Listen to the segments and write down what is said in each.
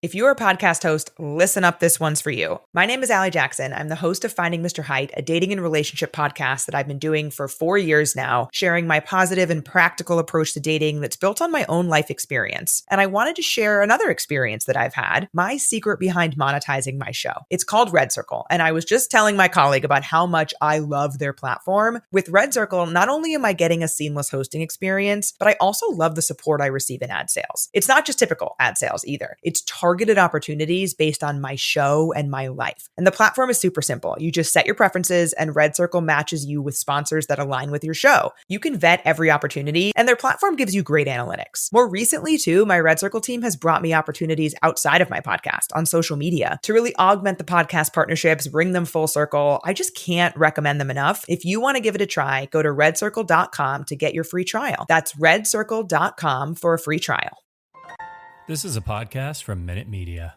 If you're a podcast host, listen up, this one's for you. My name is Allie Jackson. I'm the host of Finding Mr. Height, a dating and relationship podcast that I've been doing for 4 years now, sharing my positive and practical approach to dating that's built on my own life experience. And I wanted to share another experience that I've had, my secret behind monetizing my show. It's called Red Circle, and I was just telling my colleague about how much I love their platform. With Red Circle, not only am I getting a seamless hosting experience, but I also love the support I receive in ad sales. It's not just typical ad sales either. It's targeted opportunities based on my show and my life. And the platform is super simple. You just set your preferences and Red Circle matches you with sponsors that align with your show. You can vet every opportunity and their platform gives you great analytics. More recently too, my Red Circle team has brought me opportunities outside of my podcast on social media to really augment the podcast partnerships, bring them full circle. I just can't recommend them enough. If you want to give it a try, go to redcircle.com to get your free trial. That's redcircle.com for a free trial. This is a podcast from Minute Media.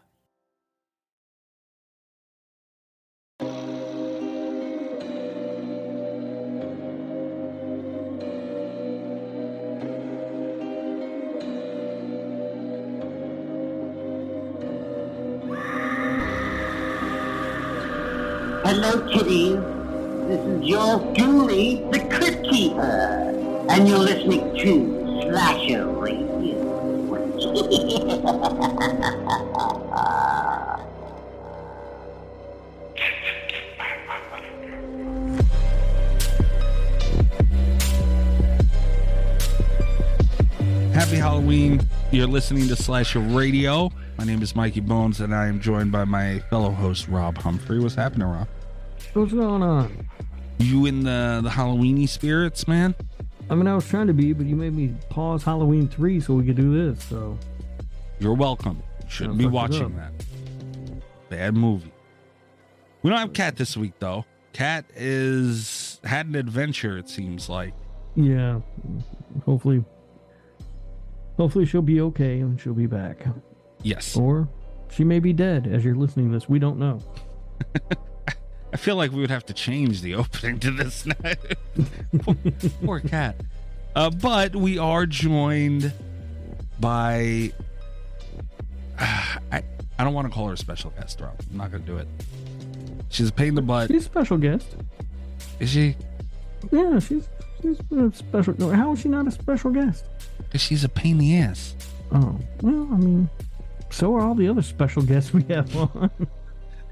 Hello, kitties. This is yours truly, the Crypt Keeper, and you're listening to Slasher Radio. Happy Halloween. You're listening to Slasher Radio. My name is Mikey Bones, and I am joined by my fellow host, Rob Humphrey. What's happening, Rob? What's going on? You in the Halloweeny spirits, man? I mean, I was trying to be, but you made me pause Halloween 3 so we could do this, so... You're welcome. You shouldn't be watching that. Bad movie. We don't have Kat this week, though. Kat had an adventure, it seems like. Yeah. Hopefully she'll be okay and she'll be back. Yes. Or she may be dead as you're listening to this. We don't know. I feel like we would have to change the opening to this night. Poor Kat. But we are joined by... I don't want to call her a special guest, Rob. I'm not going to do it. She's a pain in the butt. She's a special guest. Is she? Yeah, she's a special... No, how is she not a special guest? Because she's a pain in the ass. Oh, well, I mean, so are all the other special guests we have on.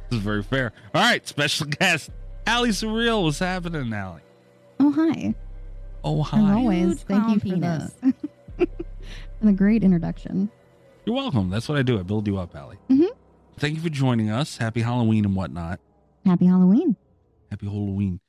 This is very fair. All right, special guest, Allie Surreal. What's happening, Allie? Oh, hi. Oh, hi. As always, thank you for the great introduction. You're welcome. That's what I do. I build you up, Allie. Mm-hmm. Thank you for joining us. Happy Halloween and whatnot. Happy Halloween. Happy Halloween.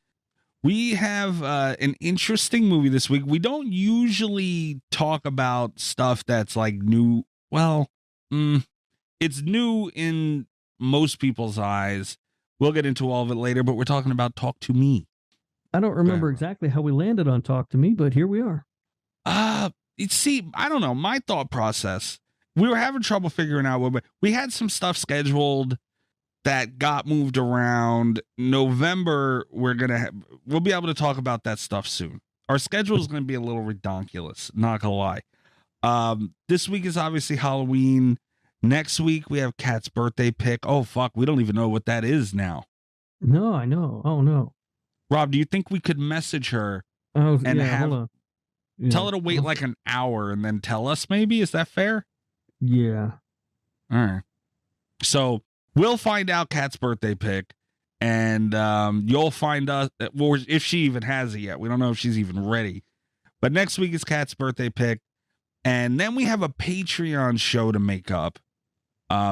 We have an interesting movie this week. We don't usually talk about stuff that's like new. Well, it's new in most people's eyes. We'll get into all of it later, but we're talking about Talk to Me. I don't remember exactly how we landed on Talk to Me, but here we are. See, I don't know. My thought process, we were having trouble figuring out what we had some stuff scheduled that got moved around. November, we'll be able to talk about that stuff soon. Our schedule is going to be a little redonkulous, not gonna lie. This week is obviously Halloween. Next week we have Kat's birthday pick. Oh fuck, we don't even know what that is now. No, I know. Oh no. Rob, do you think we could message her hold and on. tell her to wait like an hour and then tell us maybe? Is that fair? Yeah. All right. So we'll find out Kat's birthday pick, and you'll find us, well, if she even has it yet. We don't know if she's even ready. But next week is Kat's birthday pick, and then we have a Patreon show to make up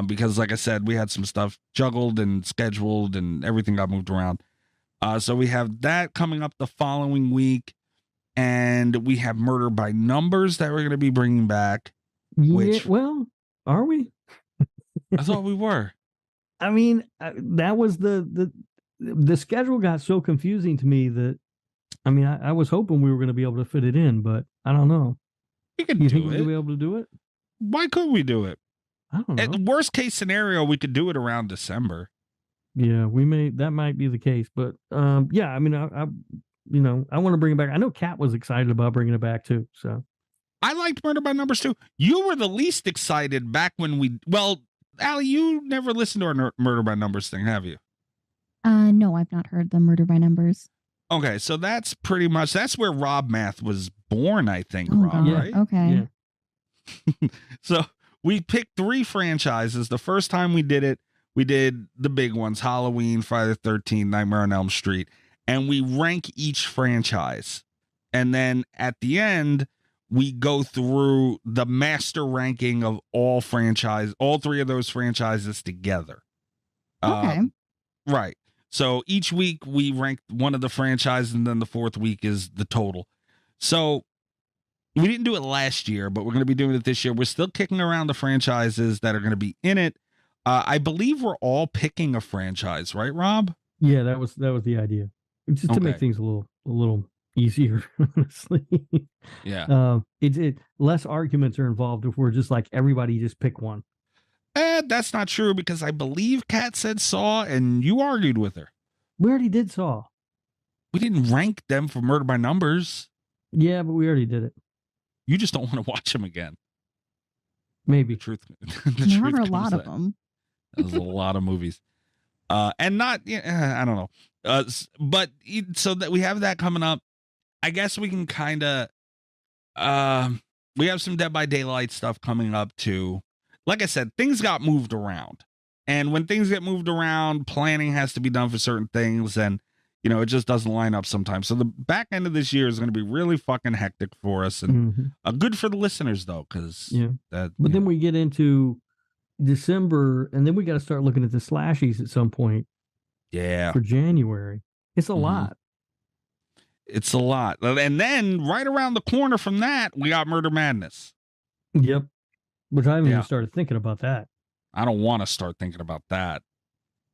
because, like I said, we had some stuff juggled and scheduled, and everything got moved around. So we have that coming up the following week, and we have Murder by Numbers that we're going to be bringing back. Which, well, are we? I thought we were. I mean, that was the schedule got so confusing to me that, I mean, I was hoping we were going to be able to fit it in, but I don't know. We could you do think it. we'll be able to do it? Why couldn't we do it? I don't know. At the worst case scenario, we could do it around December. Yeah, that might be the case, but yeah, I mean, I want to bring it back. I know Kat was excited about bringing it back too, so. I liked Murder by Numbers too. You were the least excited back when Allie, you never listened to our Murder by Numbers thing, have you? No, I've not heard the Murder by Numbers. Okay, so that's where Rob Math was born, I think, Oh, Rob, God. right? Okay. Yeah. So we picked 3 franchises. The first time we did the big ones, Halloween, Friday the 13th, Nightmare on Elm Street, and we rank each franchise. And then at the end, we go through the master ranking of all 3 of those franchises together. Okay. Right. So each week we rank one of the franchises, and then the 4th week is the total. So we didn't do it last year, but we're going to be doing it this year. We're still kicking around the franchises that are going to be in it. I believe we're all picking a franchise, right, Rob? Yeah, that was the idea. It's just to make things a little easier, honestly. Yeah. It less arguments are involved if we're just like everybody just pick one. That's not true, because I believe Kat said Saw, and you argued with her. We already did Saw. We didn't rank them for Murder by Numbers. Yeah, but we already did it. You just don't want to watch them again. Maybe. The truth. There are a lot of them. There's a lot of movies. And not, I don't know. But so that we have that coming up, I guess we can kind of, we have some Dead by Daylight stuff coming up too. Like I said, things got moved around, and when things get moved around, planning has to be done for certain things, and it just doesn't line up sometimes. So the back end of this year is going to be really fucking hectic for us, and good for the listeners though, because But then we get into December, and then we got to start looking at the slashies at some point. Yeah, for January, it's a lot. It's a lot, and then right around the corner from that, we got Murder Madness. Yep. Which I haven't even started thinking about that. I don't want to start thinking about that.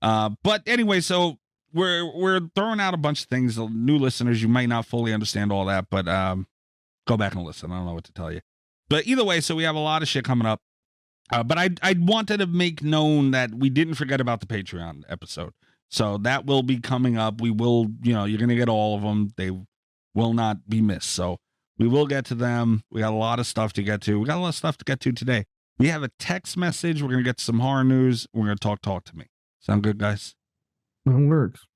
But anyway, so we're throwing out a bunch of things. New listeners, you might not fully understand all that, but go back and listen. I don't know what to tell you. But either way, so we have a lot of shit coming up. But I wanted to make known that we didn't forget about the Patreon episode. So that will be coming up. We will, you're going to get all of them. They will not be missed. So we will get to them. We got a lot of stuff to get to. We got a lot of stuff to get to today. We have a text message. We're going to get to some horror news. We're going to talk to me. Sound good, guys? It works.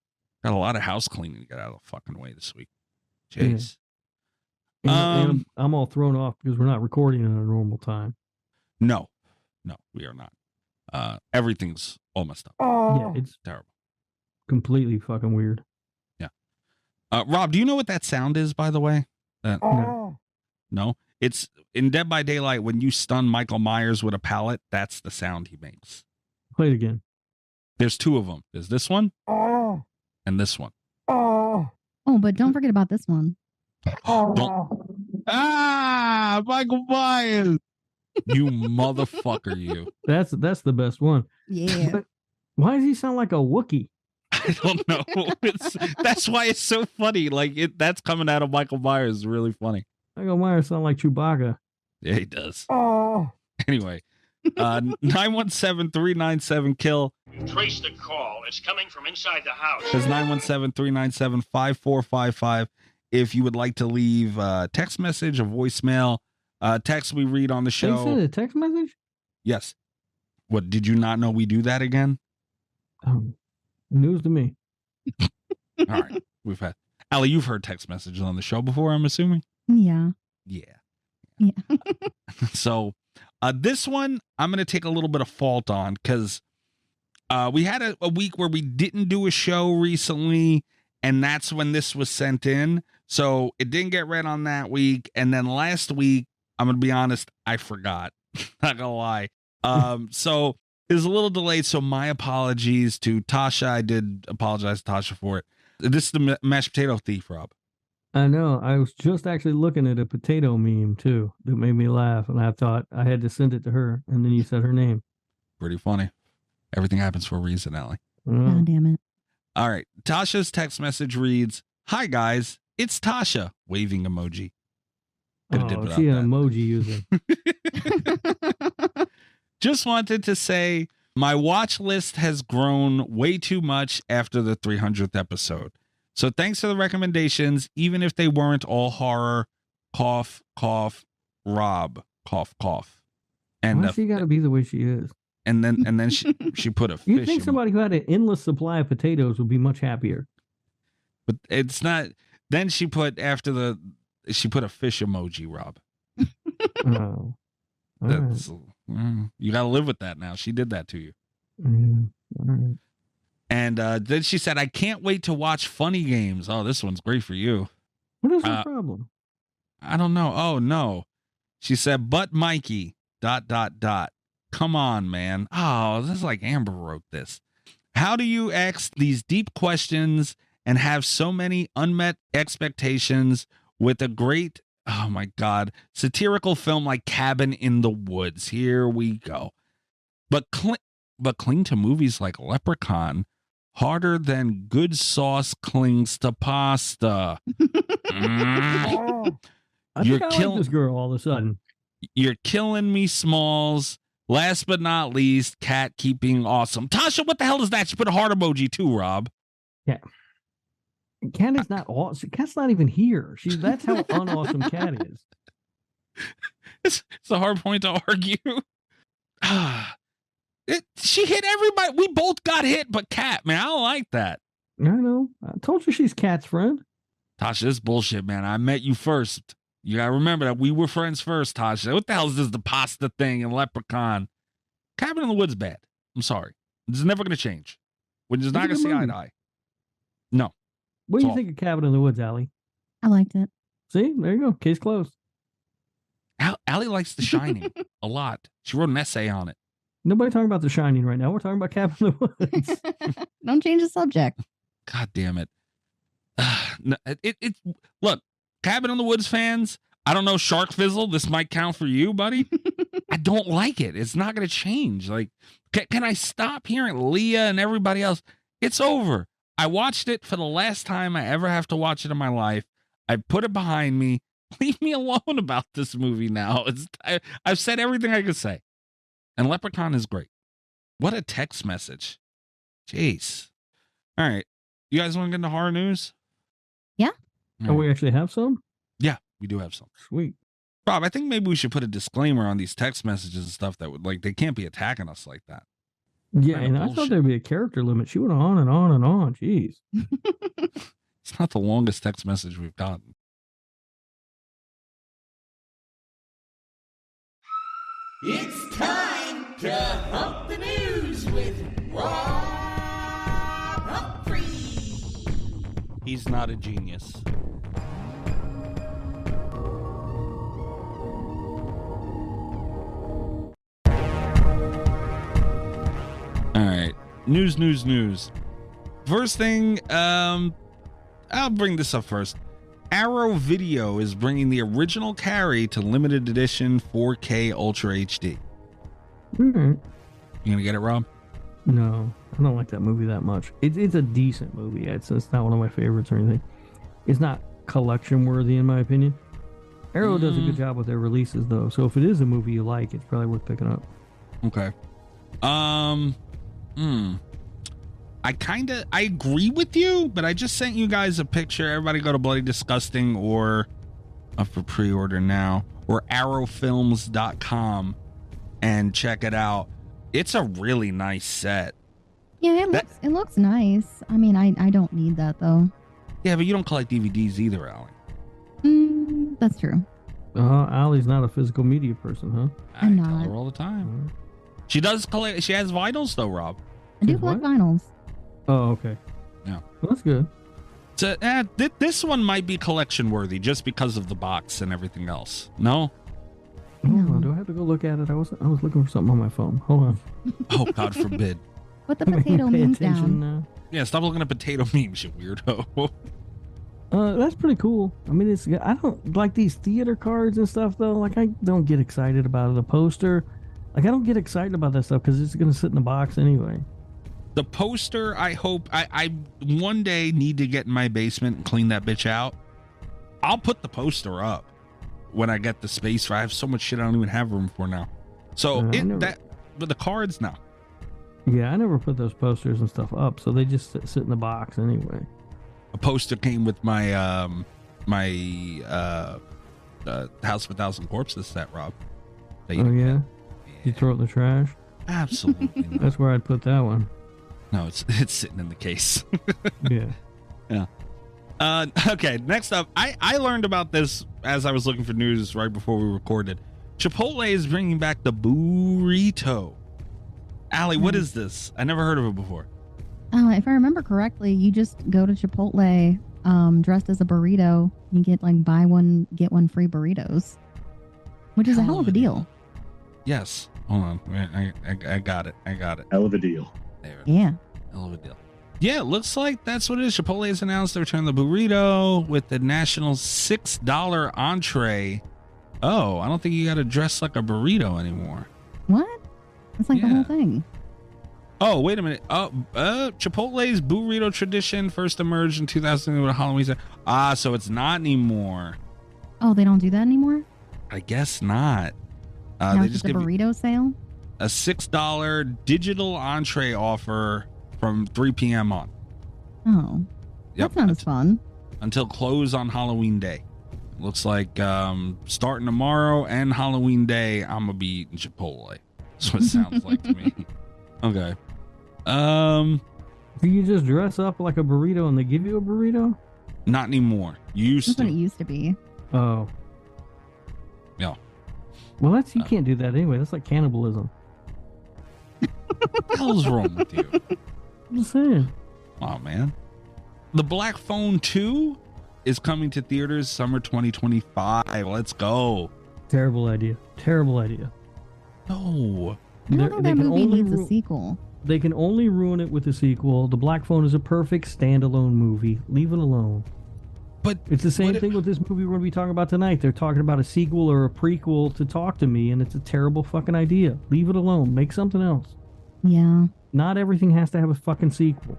Got a lot of house cleaning to get out of the fucking way this week. Jeez. Yeah. And I'm all thrown off because we're not recording at a normal time. No, we are not. Everything's all messed up. Yeah, it's terrible. Completely fucking weird. Yeah. Rob, do you know what that sound is, by the way? No? It's in Dead by Daylight when you stun Michael Myers with a pallet. That's the sound he makes. Play it again. There's 2 of them. There's this one and this one. Oh, but don't forget about this one. Michael Myers. You motherfucker, you. That's the best one. Yeah. But why does he sound like a Wookiee? I don't know. That's why it's so funny. Like that's coming out of Michael Myers is really funny. Michael Myers sound like Chewbacca. Yeah, he does. Anyway, 917-397-KILL. Trace the call. It's coming from inside the house. That's 917-397-5455. If you would like to leave a text message, a voicemail, text we read on the show. They sent a text message? Yes. What, did you not know we do that again? News to me. All right. We've had Allie, you've heard text messages on the show before, I'm assuming? Yeah. Yeah. Yeah. So this one I'm going to take a little bit of fault on because we had a week where we didn't do a show recently, and that's when this was sent in. So it didn't get read on that week. And then last week, I'm going to be honest, I forgot. Not going to lie. So it was a little delayed. So my apologies to Tasha. I did apologize to Tasha for it. This is the mashed potato thief, Rob. I know. I was just actually looking at a potato meme too that made me laugh, and I thought I had to send it to her, and then you said her name. Pretty funny. Everything happens for a reason, Allie. Oh, damn it. All right. Tasha's text message reads, "Hi guys, it's Tasha," waving emoji. She an emoji user. Just wanted to say my watch list has grown way too much after the 300th episode. So thanks for the recommendations, even if they weren't all horror. Cough, cough, Rob, cough, cough. And why she got to be the way she is? and then she put a fish. You think somebody who had an endless supply of potatoes would be much happier? But it's not. Then she put she put a fish emoji, Rob. Oh, That's you got to live with that now. She did that to you. All right. And then she said, "I can't wait to watch Funny Games." Oh, this one's great for you. What is the problem? I don't know. Oh no, she said, "But Mikey, ... Come on, man. Oh, this is like Amber wrote this. How do you ask these deep questions and have so many unmet expectations with a great, oh my God, satirical film like Cabin in the Woods?" Here we go. But cling to movies like Leprechaun harder than good sauce clings to pasta. You're killing this girl all of a sudden. You're killing me, Smalls. Last but not least, cat keeping awesome. Tasha, what the hell is that? She put a heart emoji too, Rob. Yeah. Cat is not awesome. Cat's not even here. That's how unawesome Cat is. It's a hard point to argue. She hit everybody. We both got hit, but Cat, man, I don't like that. I know. I told you she's Cat's friend. Tasha, this is bullshit, man. I met you first. You gotta remember that we were friends first, Tasha. What the hell is this, the pasta thing and Leprechaun? Cabin in the Woods bad. I'm sorry. This is never gonna change. We're just not gonna see eye to eye. No. What do you think of Cabin in the Woods, Allie? I liked it. See, there you go. Case closed. Allie likes The Shining a lot. She wrote an essay on it. Nobody talking about The Shining right now. We're talking about Cabin in the Woods. Don't change the subject. God damn it. Look, Cabin in the Woods fans, I don't know, Shark Fizzle, this might count for you, buddy. I don't like it. It's not going to change. Like, can I stop hearing Leah and everybody else? It's over. I watched it for the last time I ever have to watch it in my life. I put it behind me. Leave me alone about this movie now. I've said everything I could say. And Leprechaun is great. What a text message. Jeez. All right. You guys want to get into horror news? Yeah. Oh, we actually have some? Yeah, we do have some. Sweet. Rob, I think maybe we should put a disclaimer on these text messages and stuff that would, like, they can't be attacking us like that. Yeah, and I thought there'd be a character limit. She went on and on and on. Jeez. It's not the longest text message we've gotten. It's time to hump the news with EyeRChris. He's not a genius. All right. News. First thing, I'll bring this up first. Arrow Video is bringing the original Carrie to limited edition 4K Ultra HD. Mm-hmm. You gonna get it, Rob? No, I don't like that movie that much. It's a decent movie. It's not one of my favorites or anything. It's not collection worthy in my opinion. Arrow does a good job with their releases though, so if it is a movie you like, it's probably worth picking up. Okay. I agree with you, but I just sent you guys a picture. Everybody go to Bloody Disgusting or up for pre-order now, or arrowfilms.com and check it out. It's a really nice set. Yeah, it looks nice. I mean, I don't need that though. Yeah, but you don't collect DVDs either, Allie. That's true. Allie's not a physical media person, huh? I'm tell not. her all the time. She does collect. She has vinyls though, Rob. I do collect vinyls. Oh, okay. Yeah, well, that's good. So this one might be collection worthy just because of the box and everything else. No. Hold on, do I have to go look at it? I was looking for something on my phone. Hold on. Oh, God forbid. Put the potato memes down. Now. Yeah, stop looking at potato memes, you weirdo. That's pretty cool. I mean, I don't like these theater cards and stuff though. Like, I don't get excited about it. The poster, like, I don't get excited about that stuff because it's gonna sit in the box anyway. The poster, I hope I one day need to get in my basement and clean that bitch out. I'll put the poster up when I get the space for. I have so much shit I don't even have room for now. So but the cards now. Yeah, I never put those posters and stuff up, so they just sit in the box anyway. A poster came with my House of a Thousand Corpses set, Rob. Oh yeah? You throw it in the trash? Absolutely not. That's where I'd put that one. No, it's sitting in the case. Yeah. Yeah. Okay, next up, I learned about this as I was looking for news right before we recorded. Chipotle is bringing back the burrito. Allie, what is this? I never heard of it before. If I remember correctly, you just go to Chipotle dressed as a burrito. You get like buy one, get one free burritos, which is a hell of a deal. Yes. Hold on. I got it. Hell of a deal. There. Yeah. Hell of a deal. Yeah, it looks like that's what it is. Chipotle has announced they're returning the burrito with the national $6 entree. Oh, I don't think you got to dress like a burrito anymore. What? That's like the whole thing. Oh, wait a minute. Chipotle's burrito tradition first emerged in 2000 with a Halloween. So it's not anymore. Oh, they don't do that anymore? I guess not. Now They it's just a give burrito sale? a $6 digital entree offer from 3 p.m. on. Oh. Yep. That's not as fun. Until close on Halloween Day. Looks like starting tomorrow and Halloween Day, I'm gonna be eating Chipotle. That's what it sounds like to me. Okay. Do you just dress up like a burrito and they give you a burrito? Not anymore. Used That's to. what it used to be. Oh. Yeah. Well, you can't do that anyway. That's like cannibalism. What the hell's wrong with you? I'm just saying. Oh, man. The Black Phone 2 is coming to theaters summer 2025. Let's go. Terrible idea. Terrible idea. No. I don't think that movie needs a sequel. They can only ruin it with a sequel. The Black Phone is a perfect standalone movie. Leave it alone. But it's the same thing with this movie we're going to be talking about tonight. They're talking about a sequel or a prequel to Talk to Me, and it's a terrible fucking idea. Leave it alone. Make something else. Yeah. Not everything has to have a fucking sequel.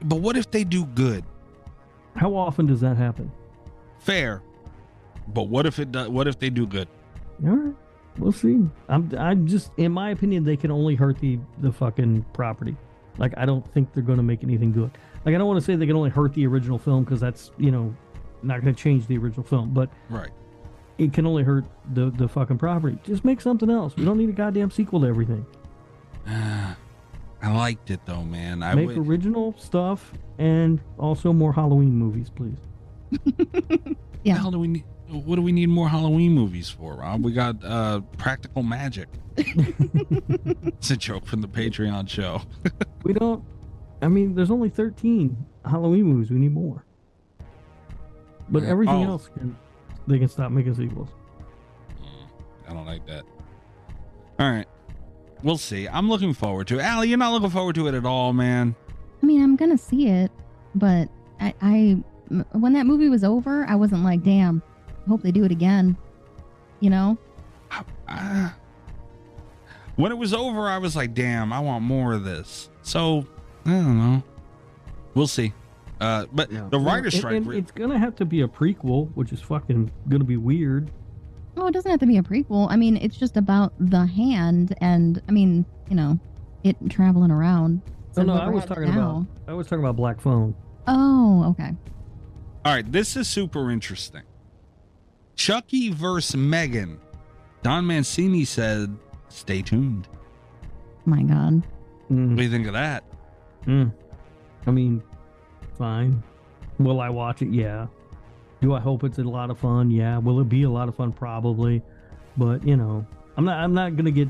But what if they do good? How often does that happen? Fair. But what if it does? What if they do good? All right. We'll see. I'm just, in my opinion, they can only hurt the fucking property. Like, I don't think they're going to make anything good. Like, I don't want to say they can only hurt the original film because that's, not going to change the original film. But right, it can only hurt the fucking property. Just make something else. We don't need a goddamn sequel to everything. I liked it though, man. Make original stuff and also more Halloween movies, please. Yeah. What the hell do we need? What do we need more Halloween movies for, Rob? We got Practical Magic. It's a joke from the Patreon show. We don't. I mean, there's only 13 Halloween movies. We need more. But everything else, they can stop making sequels. I don't like that. All right. We'll see. I'm looking forward to it. Allie, you're not looking forward to it at all, man. I mean, I'm going to see it, but I when that movie was over, I wasn't like, damn, I hope they do it again. You know? When it was over, I was like, damn, I want more of this. So, I don't know. We'll see. But the writer's strike... it's going to have to be a prequel, which is fucking going to be weird. Oh, it doesn't have to be a prequel. I mean, it's just about the hand and, I mean, it traveling around. So no, I was talking about Black Phone. Oh, okay. All right, this is super interesting. Chucky versus Megan. Don Mancini said, stay tuned. My God. What do you think of that? I mean, fine. Will I watch it? Yeah. Do I hope it's a lot of fun? Yeah. Will it be a lot of fun? Probably. But, I'm not going to get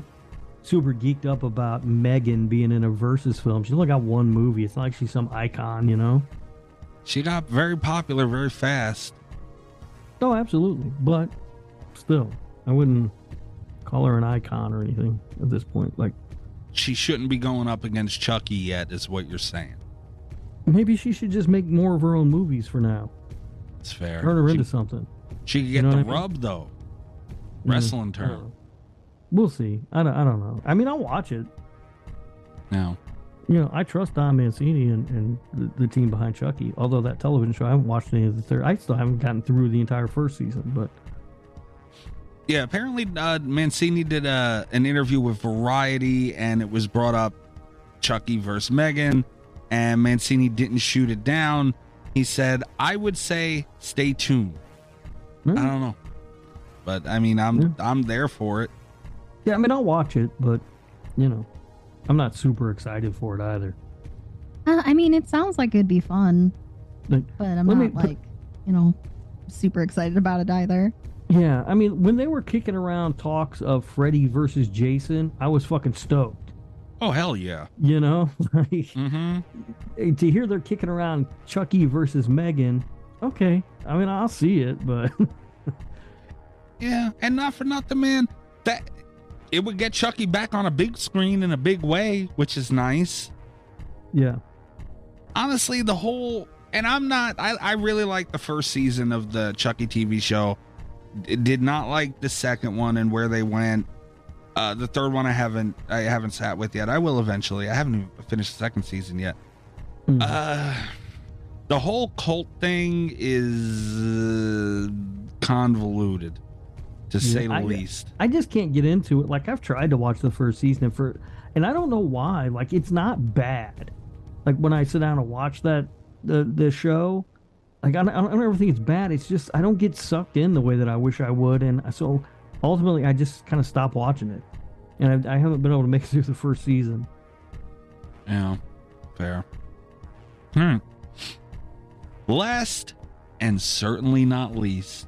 super geeked up about Megan being in a Versus film. She's only got one movie. It's not like she's some icon, She got very popular very fast. Oh, absolutely. But still, I wouldn't call her an icon or anything at this point. Like, she shouldn't be going up against Chucky yet, is what you're saying. Maybe she should just make more of her own movies for now. It's fair. Turn her into something. She could get the rub, though. Wrestling turn. We'll see. I don't know. I mean, I'll watch it. No. I trust Don Mancini and the team behind Chucky. Although that television show, I haven't watched any of the third. I still haven't gotten through the entire first season, but... Yeah, apparently Mancini did an interview with Variety, and it was brought up Chucky versus Megan, and Mancini didn't shoot it down. He said, I would say stay tuned. I don't know. But, I mean, I'm there for it. Yeah, I mean, I'll watch it, but, I'm not super excited for it either. I mean, it sounds like it'd be fun, Like, but I'm let not me- super excited about it either. Yeah, I mean, when they were kicking around talks of Freddy versus Jason, I was fucking stoked. Oh, hell yeah. You know, like Mm-hmm. to hear they're kicking around Chucky versus Megan. Okay, I mean, I'll see it, but Yeah, and not for nothing, man. That it would get Chucky back on a big screen in a big way, which is nice. yeah, Honestly, the whole and I really like the first season of the Chucky TV show. Did not like the second one and where they went. The third one I haven't sat with yet. I will eventually. I haven't even finished the second season yet. The whole cult thing is convoluted, to say the least. I just can't get into it. Like, I've tried to watch the first season and I don't know why. Like, it's not bad. Like, when I sit down and watch the show, like, I don't ever think it's bad. It's just I don't get sucked in the way that I wish I would, and so ultimately I just kind of stop watching it, and I haven't been able to make it through the first season. Yeah, fair. Last and certainly not least,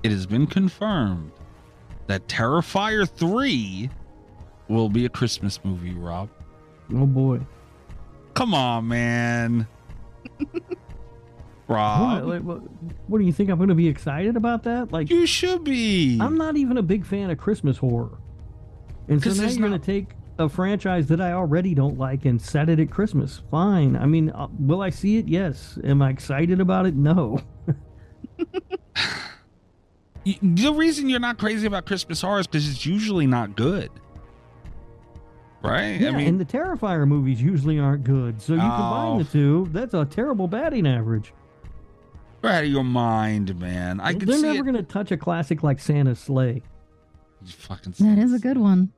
it has been confirmed that Terrifier 3 will be a Christmas movie, Rob. Oh boy. Come on, man. Rob. What do you think? I'm going to be excited about that? Like, You should be. I'm not even a big fan of Christmas horror, and so 'Cause now there's you're going not- to take a franchise that I already don't like and set it at Christmas. Fine. I mean, will I see it? Yes. Am I excited about it? No. The reason you're not crazy about Christmas horror is because it's usually not good. Right? Yeah, I mean, and the Terrifier movies usually aren't good. So you combine the two, that's a terrible batting average. you're out of your mind, man. I could They're see never it. going to touch a classic like Santa's Sleigh. You fucking That is a good one.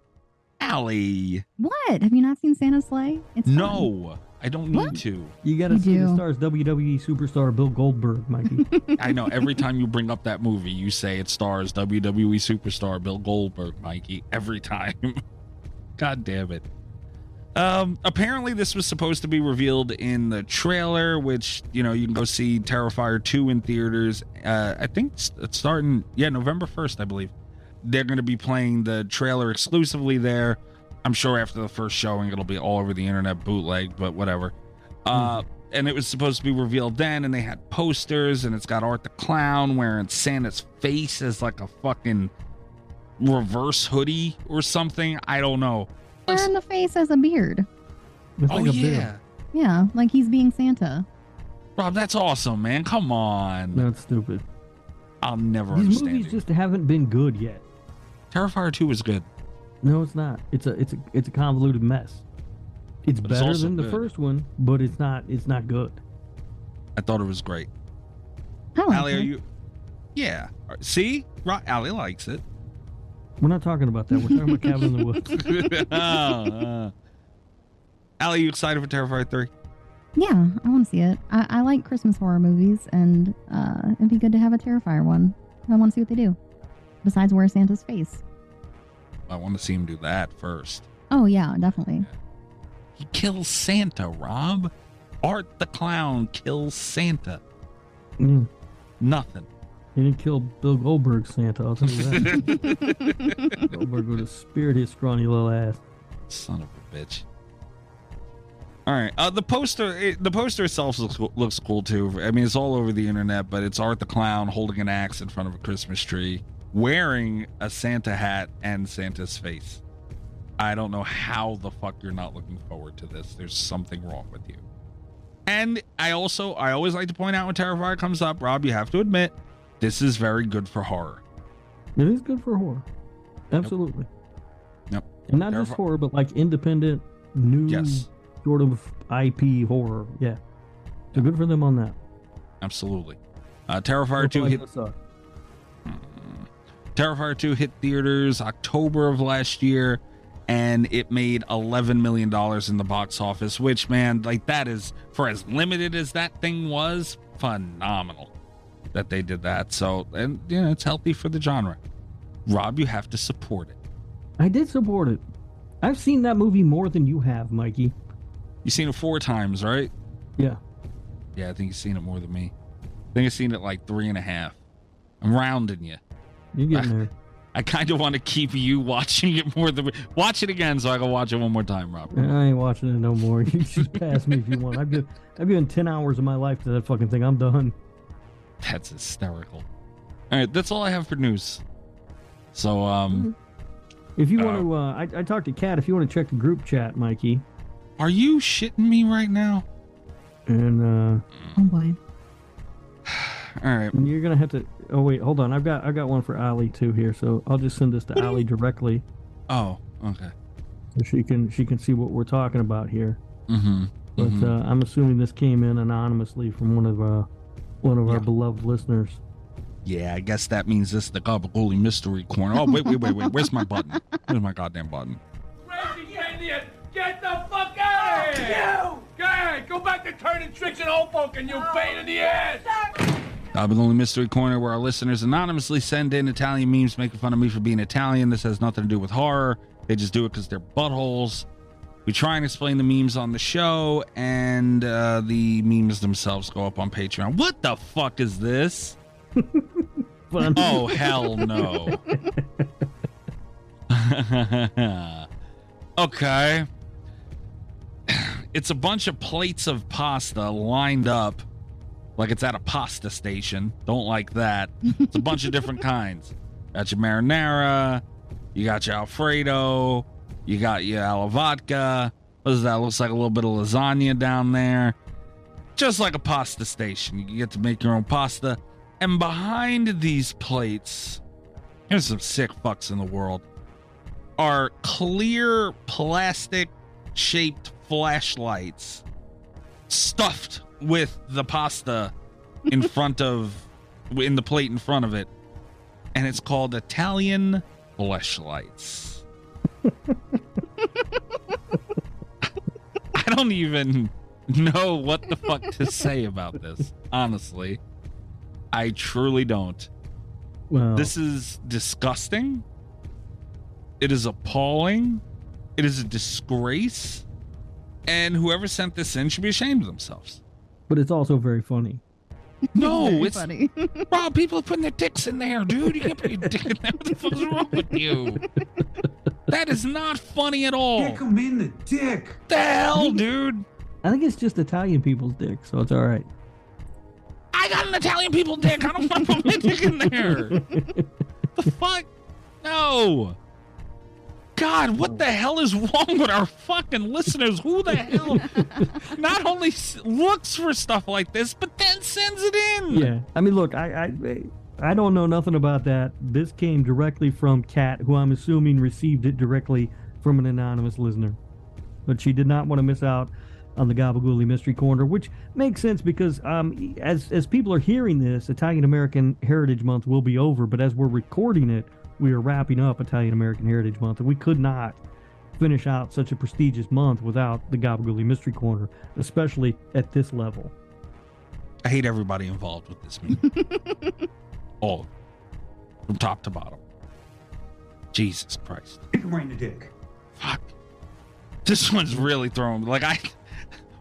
Allie. What? Have you not seen Santa's Sleigh? It's fun. No, I don't need What? to. You got to You see the do. stars WWE superstar Bill Goldberg, Mikey. I know every time you bring up that movie, you say it stars WWE superstar Bill Goldberg, Mikey. Every time. God damn it. Apparently this was supposed to be revealed in the trailer, which, you can go see Terrifier 2 in theaters. I think it's starting, November 1st, I believe. They're going to be playing the trailer exclusively there. I'm sure after the first showing, it'll be all over the internet bootleg, but whatever. And it was supposed to be revealed then, and they had posters, and it's got Art the Clown wearing Santa's face as like a fucking reverse hoodie or something. I don't know. And the face has a beard. It's Oh, like a yeah. bear. Yeah, like he's being Santa. Rob, that's awesome, man. Come on. That's stupid. I'll never These understand movies it. just haven't been good yet. Terrifier 2 was good. No, it's not. It's a convoluted mess. It's But it's better also than the good. first one, but it's not good. I thought it was great. I like Allie, it. are you? Yeah. See? Allie likes it. We're not talking about that. We're talking about Cabin in the Woods. Allie, you excited for Terrifier 3? Yeah, I want to see it. I like Christmas horror movies, and it'd be good to have a Terrifier one. I want to see what they do. Besides wear Santa's face. I want to see him do that first. Oh, yeah, definitely. He kills Santa, Rob. Art the Clown kills Santa. Mm. Nothing. He didn't kill Bill Goldberg's Santa, I'll tell you that. Goldberg would have speared his scrawny little ass. Son of a bitch. All right. The poster itself looks cool too. I mean, it's all over the internet, but it's Art the Clown holding an axe in front of a Christmas tree, wearing a Santa hat and Santa's face. I don't know how the fuck you're not looking forward to this. There's something wrong with you. And I always like to point out when Terrifier comes up, Rob, you have to admit, this is very good for horror. It is good for horror. Absolutely. Yep. And not just horror, but like independent, new Yes. sort of IP horror. Yeah. So good for them on that. Absolutely. Terrifier 2 hit Terrifier 2 hit theaters October of last year, and it made $11 million in the box office, which, man, like, that is, for as limited as that thing was, phenomenal that they did that. So, and it's healthy for the genre. Rob, you have to support it. I did support it. I've seen that movie more than you have, Mikey. You've seen it 4 times, right? Yeah. Yeah, I think you've seen it more than me. I think I've seen it like 3.5. I'm rounding you. You're getting there. I kind of want to keep you watching it more than... Watch it again so I can watch it one more time, Robert. I ain't watching it no more. You just pass me if you want. I've given 10 hours of my life to that fucking thing. I'm done. That's hysterical. All right, that's all I have for news. So, if you want to, I talked to Kat. If you want to check the group chat, Mikey. Are you shitting me right now? And Oh boy. All right. and you're gonna have to. Oh wait, hold on. I've got one for Allie too here. So I'll just send this to Allie directly. Oh, okay. So she can see what we're talking about here. Mm-hmm. But I'm assuming this came in anonymously from one of our beloved listeners. Yeah, I guess that means this is the Gabagooli Mystery Corner. Oh, wait. Where's my button? Where's my goddamn button? Crazy idiot! Get the fuck out of here! You! Go ahead, go back to turning tricks and Hoboken, you pain in the ass! Gabagooli Mystery Corner, where our listeners anonymously send in Italian memes making fun of me for being Italian. This has nothing to do with horror. They just do it because they're buttholes. We try and explain the memes on the show, and the memes themselves go up on Patreon. What the fuck is this? Fun. Oh, hell no. Okay. It's a bunch of plates of pasta lined up like it's at a pasta station. Don't like that. It's a bunch of different kinds. Got your marinara, you got your Alfredo, you got your alla vodka. What is that? Looks like a little bit of lasagna down there. Just like a pasta station. You get to make your own pasta. And behind these plates, here's some sick fucks in the world, are clear plastic-shaped flashlights stuffed with the pasta in the plate in front of it. And it's called Italian fleshlights. I don't even know what the fuck to say about this, honestly. I truly don't. Well, This is disgusting. It is appalling. It is a disgrace. And whoever sent this in should be ashamed of themselves. but it's also very funny. No, Very it's funny. Rob, people are putting their dicks in there, dude. You can't put your dick in there. What the fuck's wrong with you? That is not funny at all. Kick him in the dick. The hell, dude? I think it's just Italian people's dick, so it's all right. I got an Italian people dick. I don't want to put my dick in there. The fuck? No. God, what the hell is wrong with our fucking listeners? Who the hell not only looks for stuff like this, but then sends it in? Yeah, I mean, look, I don't know nothing about that. This came directly from Kat, who I'm assuming received it directly from an anonymous listener. But she did not want to miss out on the Gabagooli Mystery Corner, which makes sense because as people are hearing this, Italian American Heritage Month will be over, but as we're recording it, we are wrapping up Italian American Heritage Month, and we could not finish out such a prestigious month without the Gabagooli Mystery Corner, especially at this level. I hate everybody involved with this meme. All of them. From top to bottom. Jesus Christ. Kick him right in the dick. Fuck. This one's really throwing me. Like,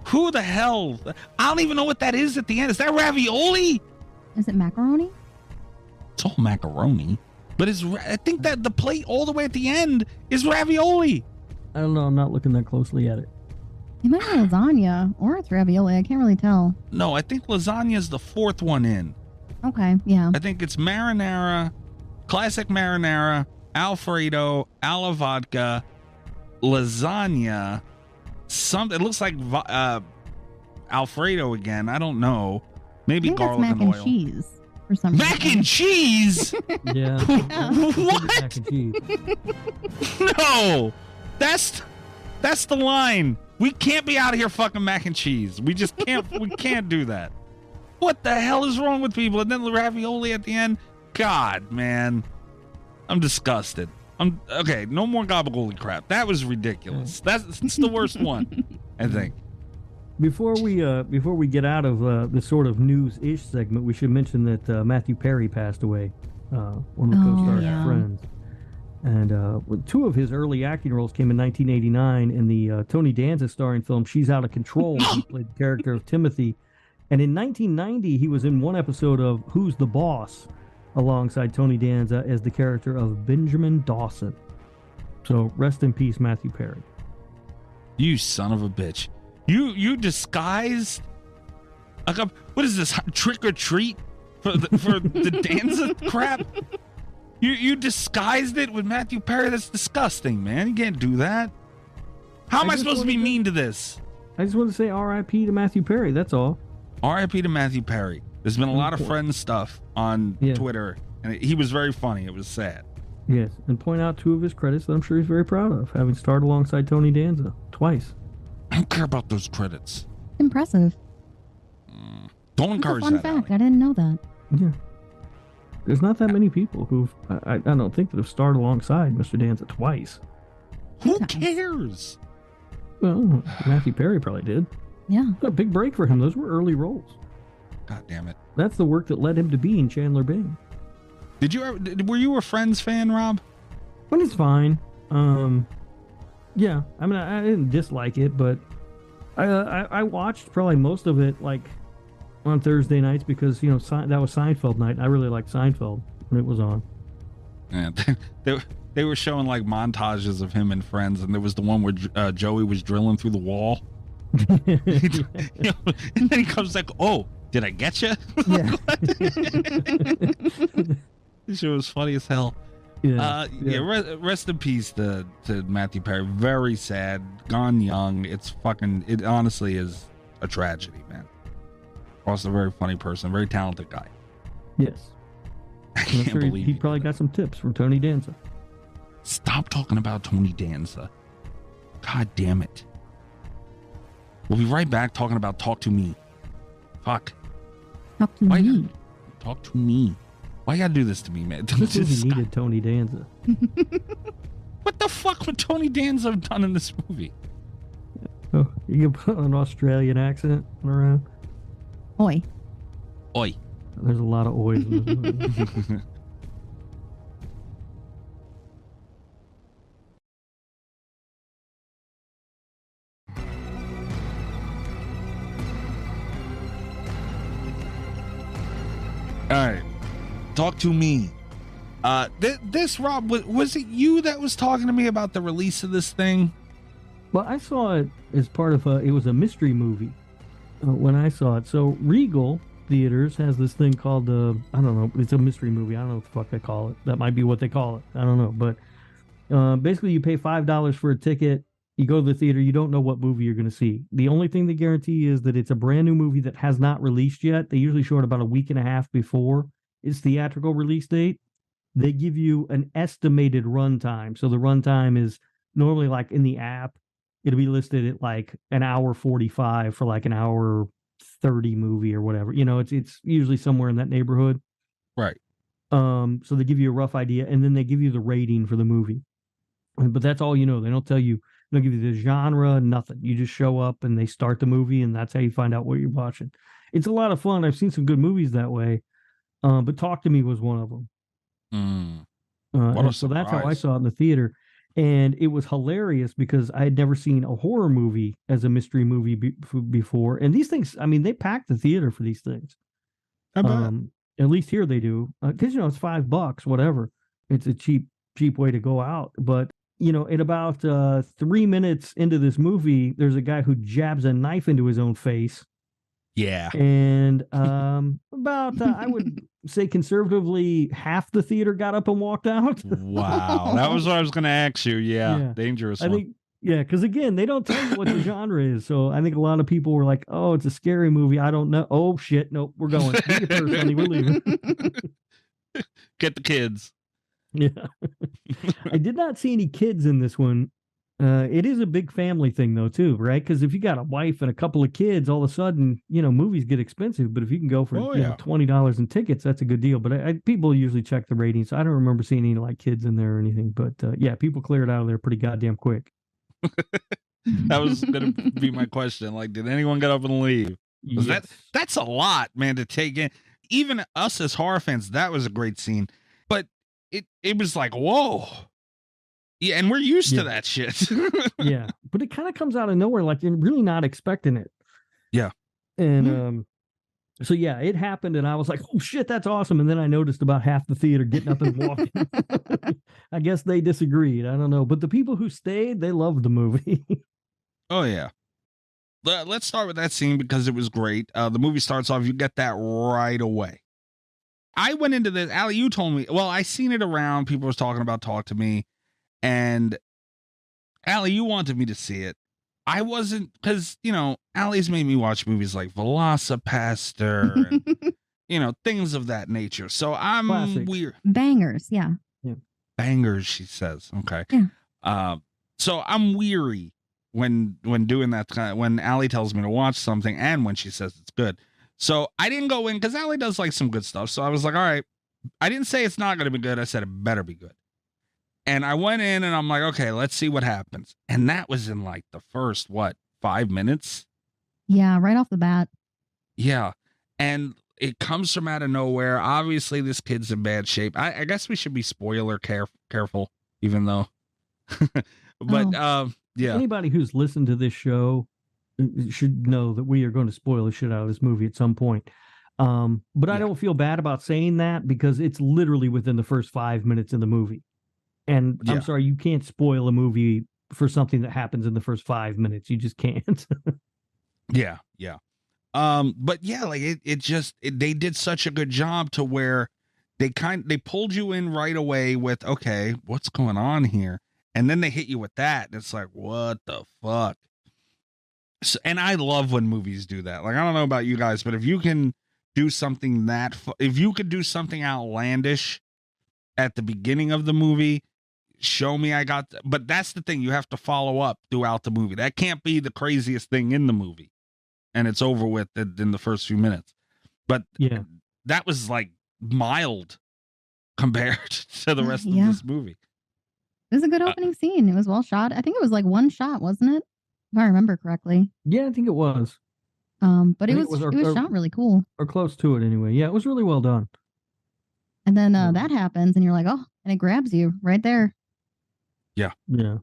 who the hell? I don't even know what that is at the end. Is that ravioli? Is it macaroni? It's all macaroni. But I think that the plate all the way at the end is ravioli. I don't know. I'm not looking that closely at it. It might be lasagna or it's ravioli. I can't really tell. No, I think lasagna is the fourth one in. Okay, yeah. I think it's marinara, classic marinara, Alfredo, alla vodka, lasagna, it looks like Alfredo again. I don't know. Maybe I think garlic that's mac and and oil. cheese for some Mac reason. and cheese? Yeah. What? Mac and cheese. No, that's the line. We can't be out of here fucking mac and cheese. We just can't. We can't do that. What the hell is wrong with people? And then the ravioli at the end. God, man, I'm disgusted. Okay. No more gabagooli crap. That was ridiculous. It's the worst one, I think. Before we get out of the sort of news-ish segment, we should mention that Matthew Perry passed away, one of the co-stars of Friends. And two of his early acting roles came in 1989 in the Tony Danza starring film She's Out of Control. He played the character of Timothy. And in 1990, he was in one episode of Who's the Boss alongside Tony Danza as the character of Benjamin Dawson. So rest in peace, Matthew Perry. You son of a bitch. You disguised like what is this, trick or treat for the Danza crap? You disguised it with Matthew Perry. That's disgusting, man. You can't do that. How am I supposed to be mean to this? I just want to say R.I.P. to Matthew Perry. That's all. R.I.P. to Matthew Perry. There's been a lot of Friends stuff on Twitter, and he was very funny. It was sad. Yes, and point out two of his credits that I'm sure he's very proud of, having starred alongside Tony Danza twice. I don't care about those credits. Impressive. Don't encourage That's a that. fun fact. I didn't know that. Yeah. There's not that many people who've, I don't think, that have starred alongside Mr. Danza twice. Who cares? Well, Matthew Perry probably did. Yeah. A big break for him. Those were early roles. God damn it. That's the work that led him to being Chandler Bing. Were you a Friends fan, Rob? But it's fine. Yeah. I mean, I didn't dislike it, but I watched probably most of it like on Thursday nights because, you know, that was Seinfeld night. I really liked Seinfeld when it was on. Yeah, they were showing like montages of him and Friends, and there was the one where Joey was drilling through the wall. And then he comes like, "Oh, did I get you?" Yeah. This shit was funny as hell. Rest in peace to Matthew Perry. Very sad. Gone young. It honestly is a tragedy, man. Also a very funny person, very talented guy. Yes. I can't sure believe he probably got some tips from Tony Danza. Stop talking about Tony Danza. God damn it. We'll be right back talking about Talk to Me. Fuck. Talk to me. Talk to me. Why you gotta do this to me, man? This movie needed Tony Danza. What the fuck would Tony Danza have done in this movie? Oh, you can put an Australian accent around. Oi. Oi. There's a lot of oys in this movie. All right. Talk to me. This, Rob, was it you that was talking to me about the release of this thing? Well, I saw it as part of it was a mystery movie when I saw it. So Regal Theaters has this thing called, I don't know, it's a mystery movie. I don't know what the fuck they call it. That might be what they call it. I don't know. But basically you pay $5 for a ticket. You go to the theater. You don't know what movie you're going to see. The only thing they guarantee is that it's a brand new movie that has not released yet. They usually show it about a week and a half before its theatrical release date. They give you an estimated runtime. So the runtime is normally like in the app, it'll be listed at like an hour 45 for like an hour 30 movie or whatever. You know, it's usually somewhere in that neighborhood. Right. So they give you a rough idea, and then they give you the rating for the movie. But that's all you know. They don't tell you. They don't give you the genre, nothing. You just show up and they start the movie, and that's how you find out what you're watching. It's a lot of fun. I've seen some good movies that way. But Talk to Me was one of them. So that's how I saw it in the theater. And it was hilarious because I had never seen a horror movie as a mystery movie before. And these things, I mean, they pack the theater for these things. At least here they do. Because, you know, it's $5, whatever. It's a cheap way to go out. But, you know, at about 3 minutes into this movie, there's a guy who jabs a knife into his own face. Yeah. And about, I would say conservatively, half the theater got up and walked out. Wow. That was what I was going to ask you. Yeah. Dangerous one. I think, yeah, because again, they don't tell you what the genre is. So I think a lot of people were like, oh, it's a scary movie. I don't know. Oh, shit. Nope. We're going. Be your first, honey. We're leaving. Get the kids. Yeah. I did not see any kids in this one. It is a big family thing, though, too, right? Because if you got a wife and a couple of kids, all of a sudden, you know, movies get expensive. But if you can go for you know, $20 in tickets, that's a good deal. But people usually check the ratings. I don't remember seeing any like kids in there or anything. But yeah, people cleared out of there pretty goddamn quick. That was going to be my question. Like, did anyone get up and leave? Yes. That's a lot, man, to take in. Even us as horror fans, that was a great scene. But it was like, whoa. Yeah, and we're used Yeah. to that shit. Yeah, but it kind of comes out of nowhere, like you're really not expecting it. Yeah. And so yeah, it happened, and I was like, "Oh shit, that's awesome!" And then I noticed about half the theater getting up and walking. I guess they disagreed. I don't know, but the people who stayed, they loved the movie. Oh yeah. Let's start with that scene because it was great. The movie starts off. You get that right away. I went into this. Allie, you told me. Well, I seen it around. People was talking about Talk to Me, and Allie, you wanted me to see it. I wasn't, because Allie's made me watch movies like Velocipaster and things of that nature. So I'm Classics. weird. Bangers, yeah. Bangers, she says. Okay. Yeah. So I'm weary when doing that when Allie tells me to watch something and when she says it's good. So I didn't go in because Allie does like some good stuff. So I was like, all right. I didn't say it's not going to be good. I said it better be good. And I went in and I'm like, okay, let's see what happens. And that was in like the first, 5 minutes? Yeah, right off the bat. Yeah. And it comes from out of nowhere. Obviously, this kid's in bad shape. I guess we should be spoiler careful, even though. But yeah. Anybody who's listened to this show should know that we are going to spoil the shit out of this movie at some point. But I don't feel bad about saying that because it's literally within the first 5 minutes of the movie. And I'm sorry, you can't spoil a movie for something that happens in the first 5 minutes. You just can't. Yeah. But yeah, like they did such a good job to where they pulled you in right away with, okay, what's going on here? And then they hit you with that. And it's like, what the fuck? So, and I love when movies do that. Like, I don't know about you guys, but if you can do something if you could do something outlandish at the beginning of the movie, show me but that's the thing. You have to follow up throughout the movie. That can't be the craziest thing in the movie. And it's over with in the first few minutes. But yeah, that was like mild compared to the rest of this movie. It was a good opening scene. It was well shot. I think it was like one shot, wasn't it? If I remember correctly. Yeah, I think it was. But it was shot really cool. Or close to it anyway. Yeah, it was really well done. And then that happens and you're like, oh, and it grabs you right there. Yeah. Yeah.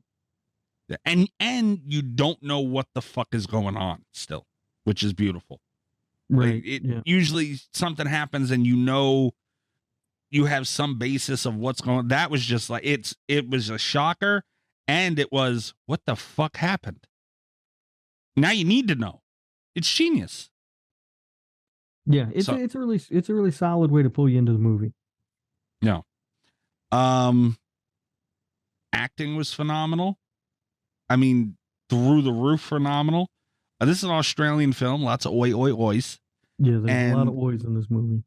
And you don't know what the fuck is going on still, which is beautiful. Right. Like usually something happens and you have some basis of what's going on. That was just like it was a shocker, and it was what the fuck happened. Now you need to know. It's genius. Yeah, it's a really solid way to pull you into the movie. No. Acting was phenomenal. I mean, through the roof phenomenal. This is an Australian film, lots of oi oi ois. Yeah, there's a lot of ois in this movie.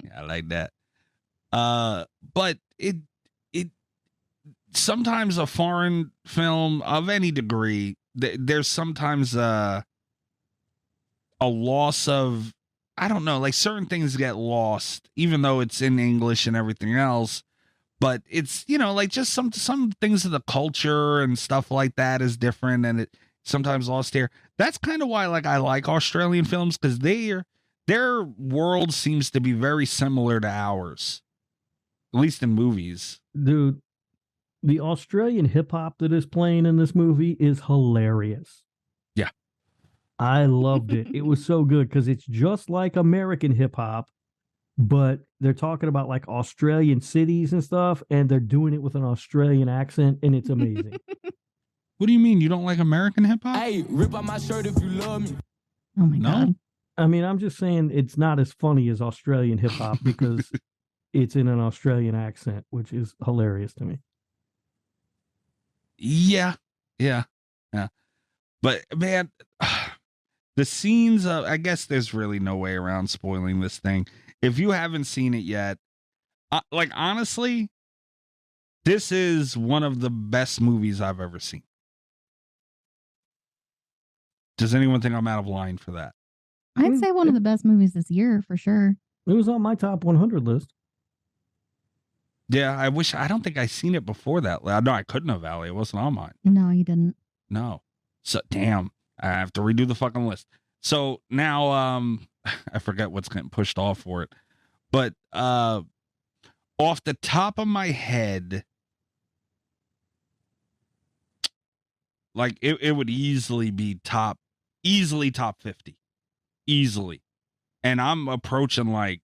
Yeah, I like that. But it sometimes a foreign film of any degree, there's sometimes a loss of, I don't know, like certain things get lost, even though it's in English and everything else. But it's, like just some things of the culture and stuff like that is different, and it sometimes lost here. That's kind of why I like Australian films, because their world seems to be very similar to ours, at least in movies. Dude, the Australian hip hop that is playing in this movie is hilarious. Yeah. I loved it. It was so good because it's just like American hip hop, but they're talking about like Australian cities and stuff, and they're doing it with an Australian accent, and it's amazing. What do you mean? You don't like American hip hop? Hey, rip out my shirt if you love me. Oh my God. I mean, I'm just saying it's not as funny as Australian hip hop because it's in an Australian accent, which is hilarious to me. Yeah. But man, the scenes of, I guess there's really no way around spoiling this thing. If you haven't seen it yet, honestly, this is one of the best movies I've ever seen. Does anyone think I'm out of line for that? I'd say one of the best movies this year for sure. It was on my top 100 list. Yeah, I don't think I seen it before that. No, I couldn't have, Allie. It wasn't on mine. No, you didn't. No. So, damn, I have to redo the fucking list. So now, I forget what's getting pushed off for it. But off the top of my head, Like it would easily be top 50. Easily. And I'm approaching like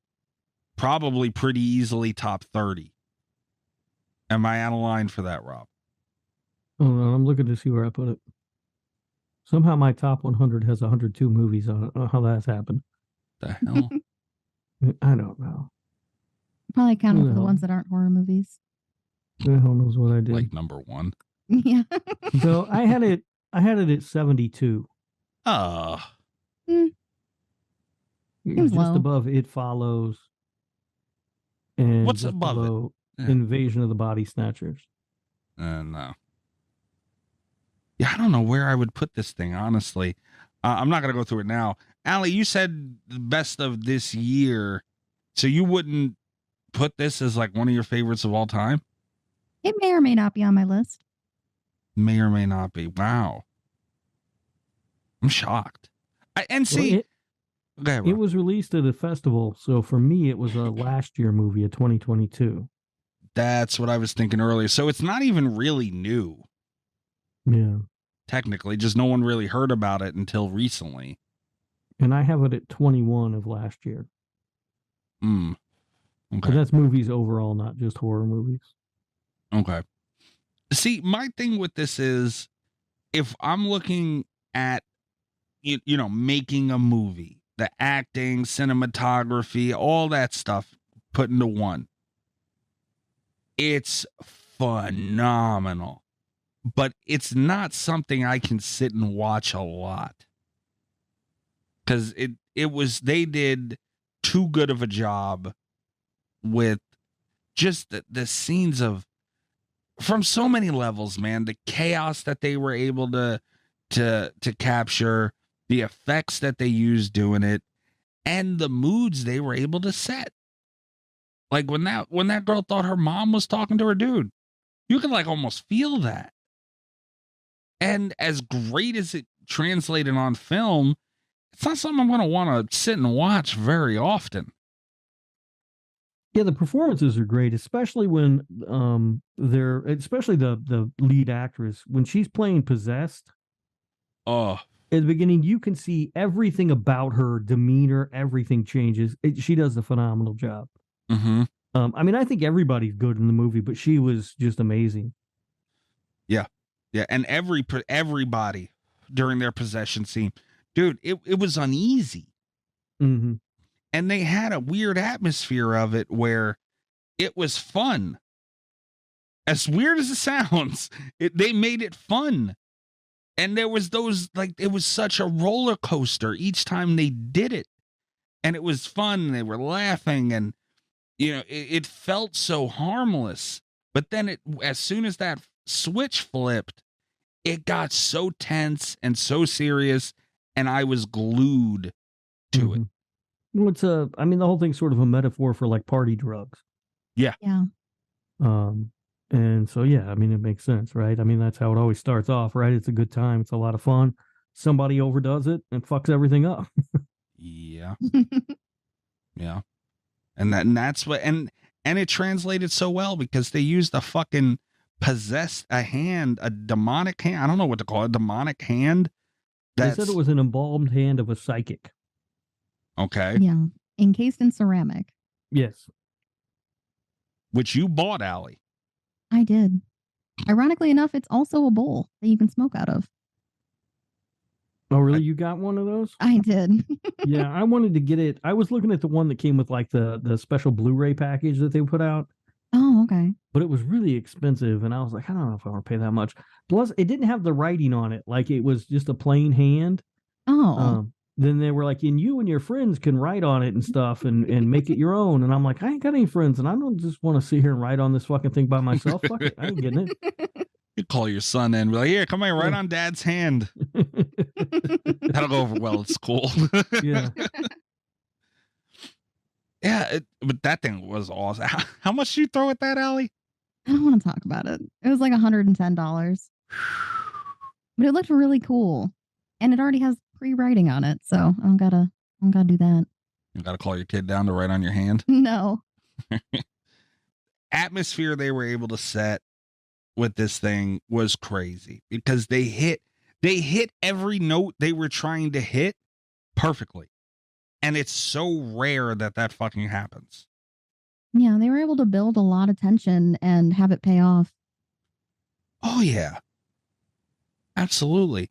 probably pretty easily top 30. Am I out of line for that, Rob? Hold on, I'm looking to see where I put it. Somehow my top 100 has 102 movies on it. I don't know how that's happened. The hell? I don't know. Probably counting for the No. ones that aren't horror movies. The hell knows what I did. Like number 1. Yeah. So I had it at 72. Seems Just low. above It Follows. And What's just above it? below Yeah. Invasion of the Body Snatchers. No. Yeah, I don't know where I would put this thing, honestly. I'm not going to go through it now. Allie, you said the best of this year. So you wouldn't put this as like one of your favorites of all time? It may or may not be on my list. May or may not be. Wow. I'm shocked. Go ahead, It Rob. was released at a festival, so for me, it was a last year movie, a 2022. That's what I was thinking earlier. So it's not even really new, Yeah. technically. Just no one really heard about it until recently. And I have it at 21 of last year. Okay. And that's movies overall, not just horror movies. Okay. See, my thing with this is if I'm looking at, making a movie, the acting, cinematography, all that stuff put into one, it's phenomenal. But it's not something I can sit and watch a lot. Because they did too good of a job with just the scenes from so many levels, man. The chaos that they were able to capture, the effects that they used doing it, and the moods they were able to set. Like when that girl thought her mom was talking to her dude, you could like almost feel that. And as great as it translated on film, it's not something I'm going to want to sit and watch very often. Yeah, the performances are great, especially when especially the lead actress, when she's playing possessed. Oh. At the beginning, you can see everything about her demeanor, everything changes. She does a phenomenal job. Mm-hmm. I mean, I think everybody's good in the movie, but she was just amazing. Yeah. Yeah. And everybody during their possession scene, dude, it was uneasy. Mm-hmm. And they had a weird atmosphere of it where it was fun. As weird as it sounds, they made it fun. And there was it was such a roller coaster each time they did it. And it was fun. They were laughing and, it felt so harmless. But then as soon as that switch flipped, it got so tense and so serious. And I was glued to it. Well, the whole thing's sort of a metaphor for like party drugs. Yeah. Yeah. And so, yeah, I mean, it makes sense, right? I mean, that's how it always starts off, right? It's a good time. It's a lot of fun. Somebody overdoes it and fucks everything up. Yeah. Yeah. And that's what, and it translated so well because they used a fucking a demonic hand. I don't know what to call it. A demonic hand. They said it was an embalmed hand of a psychic. Okay. Yeah. Encased in ceramic. Yes. Which you bought, Allie. I did. Ironically enough, it's also a bowl that you can smoke out of. Oh, really? You got one of those? I did. Yeah, I wanted to get it. I was looking at the one that came with like the special Blu-ray package that they put out. Oh, okay. But it was really expensive, and I was like, I don't know if I want to pay that much. Plus, it didn't have the writing on it. Like, it was just a plain hand. Oh. Then they were like, and you and your friends can write on it and stuff and make it your own. And I'm like, I ain't got any friends, and I don't just want to sit here and write on this fucking thing by myself. Fuck it. I ain't getting it. You call your son and be like, here, come here, write on Dad's hand. That'll go over well at school. Yeah. Yeah, but that thing was awesome. How much did you throw at that, Allie? I don't want to talk about it. It was like $110. But it looked really cool. And it already has pre-writing on it, so I don't gotta do that. You gotta call your kid down to write on your hand? No. Atmosphere they were able to set with this thing was crazy because they hit every note they were trying to hit perfectly. And it's so rare that fucking happens. Yeah, they were able to build a lot of tension and have it pay off. Oh yeah. Absolutely.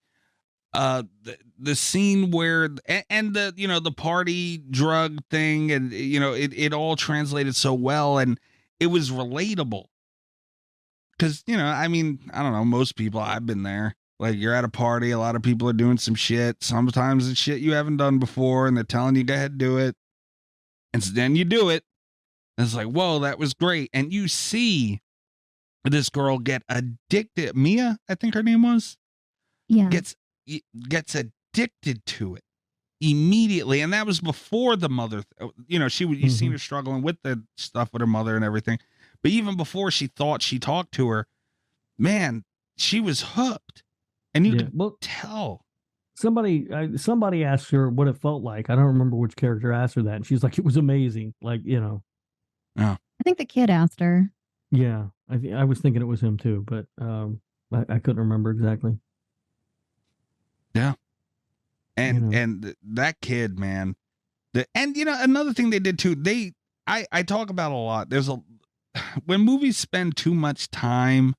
The scene where and the the party drug thing, and it all translated so well, and it was relatable. Because I mean, I don't know, most people, I've been there. Like, you're at a party, a lot of people are doing some shit. Sometimes it's shit you haven't done before, and they're telling you go ahead and do it, and so then you do it. And it's like, whoa, that was great. And you see this girl get addicted. Mia, I think her name was. Yeah. Gets addicted to it immediately, and that was before the mother. You seen her struggling with the stuff with her mother and everything, but even before she thought she talked to her, man, she was hooked, and you could tell. Somebody asked her what it felt like. I don't remember which character asked her that, and she's like, "It was amazing." Like, Yeah. I think the kid asked her. Yeah, I was thinking it was him too, but I couldn't remember exactly. Yeah. And that kid, man. Another thing they did too, I talk about a lot. When movies spend too much time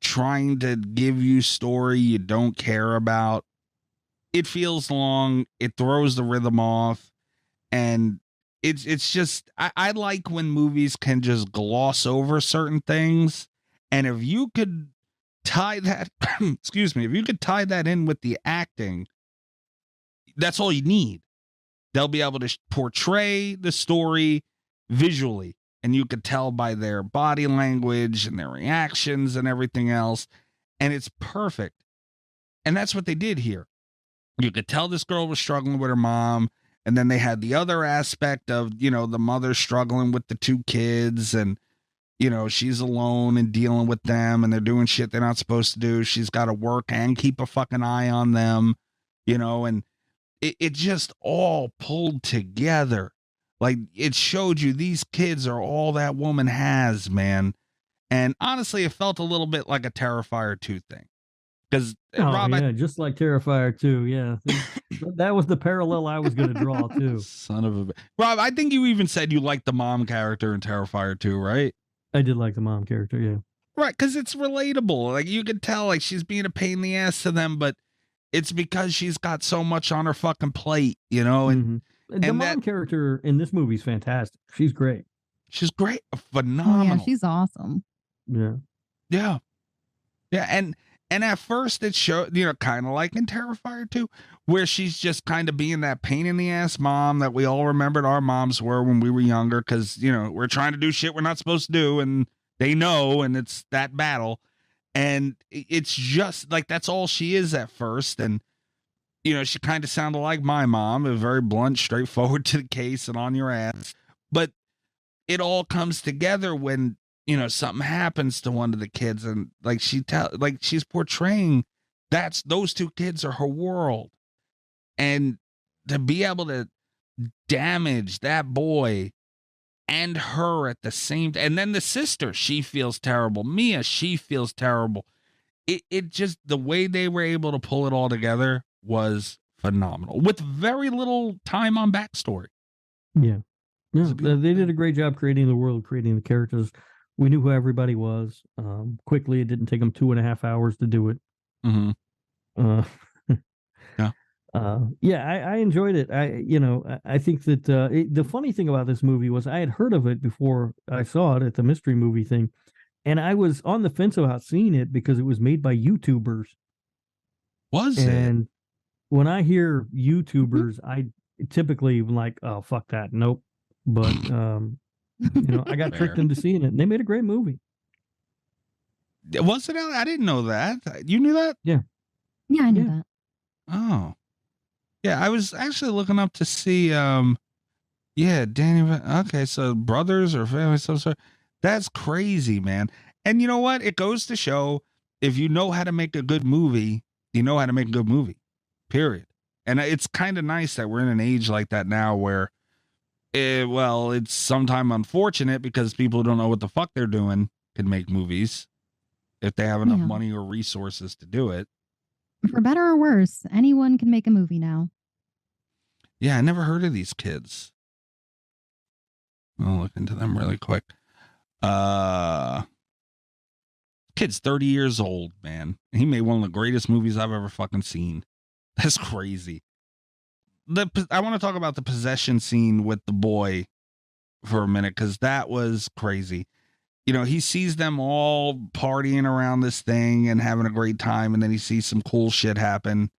trying to give you story you don't care about, it feels long, it throws the rhythm off, and it's just I like when movies can just gloss over certain things, and if you could tie that if you could tie that in with the acting, that's all you need. They'll be able to portray the story visually, and you could tell by their body language and their reactions and everything else, and it's perfect. And that's what they did here. You could tell this girl was struggling with her mom, and then they had the other aspect of the mother struggling with the two kids, and she's alone and dealing with them, and they're doing shit they're not supposed to do. She's got to work and keep a fucking eye on them, and it just all pulled together. Like, it showed you these kids are all that woman has, man. And honestly, it felt a little bit like a Terrifier 2 thing. Because Rob, just like Terrifier 2, yeah. That was the parallel I was going to draw too. Son of a Rob, I think you even said you liked the mom character in Terrifier 2, right? I did like the mom character, yeah. Right, because it's relatable. Like, you could tell, like, she's being a pain in the ass to them, but it's because she's got so much on her fucking plate, and the mom character in this movie is fantastic. She's great. She's great, phenomenal. Oh, yeah, she's awesome. Yeah. And at first it showed, kind of like in Terrifier 2, where she's just kind of being that pain in the ass mom that we all remembered our moms were when we were younger, because, we're trying to do shit we're not supposed to do, and they know, and it's that battle. And it's just like, that's all she is at first. And, she kind of sounded like my mom, very blunt, straightforward to the case and on your ass. But it all comes together when, something happens to one of the kids, and like she's portraying those two kids are her world. And to be able to damage that boy and her at the same time, and then the sister, she feels terrible. Mia, she feels terrible. It just, the way they were able to pull it all together was phenomenal, with very little time on backstory. Yeah. They did a great job creating the world, creating the characters. We knew who everybody was. Quickly, it didn't take them 2.5 hours to do it. I enjoyed it. I think that the funny thing about this movie was I had heard of it before I saw it at the mystery movie thing, and I was on the fence about seeing it because it was made by YouTubers. And when I hear YouTubers, I typically am like, oh, fuck that, nope. But I got tricked into seeing it, and they made a great movie. Was it? I didn't know that. You knew that? Yeah. Yeah, I knew that. Oh. Yeah, I was actually looking up to see, Danny. Okay, so brothers or family, some sort. That's crazy, man. And you know what? It goes to show, if you know how to make a good movie, you know how to make a good movie. Period. And it's kind of nice that we're in an age like that now where, it's sometimes unfortunate because people don't know what the fuck they're doing can make movies. if they have enough Yeah. money or resources to do it. For better or worse, anyone can make a movie now. Yeah, I never heard of these kids. I'll look into them really quick. Kid's 30 years old, man. He made one of the greatest movies I've ever fucking seen. That's crazy. I want to talk about the possession scene with the boy for a minute, because that was crazy. You know, he sees them all partying around this thing and having a great time, and then he sees some cool shit happen.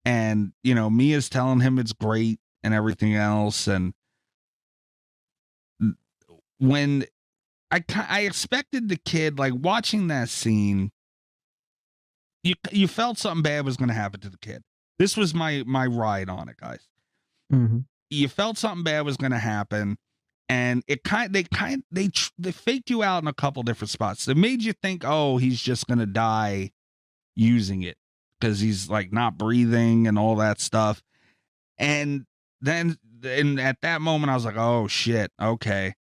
And, you know, Mia's telling him it's great and everything else. And when I expected the kid, like, watching that scene, you felt something bad was going to happen to the kid. This was my ride on it, guys. Mm-hmm. You felt something bad was going to happen, and they faked you out in a couple different spots. It made you think, oh, he's just going to die using it because he's like not breathing and all that stuff. And then at that moment, I was like, oh shit, okay.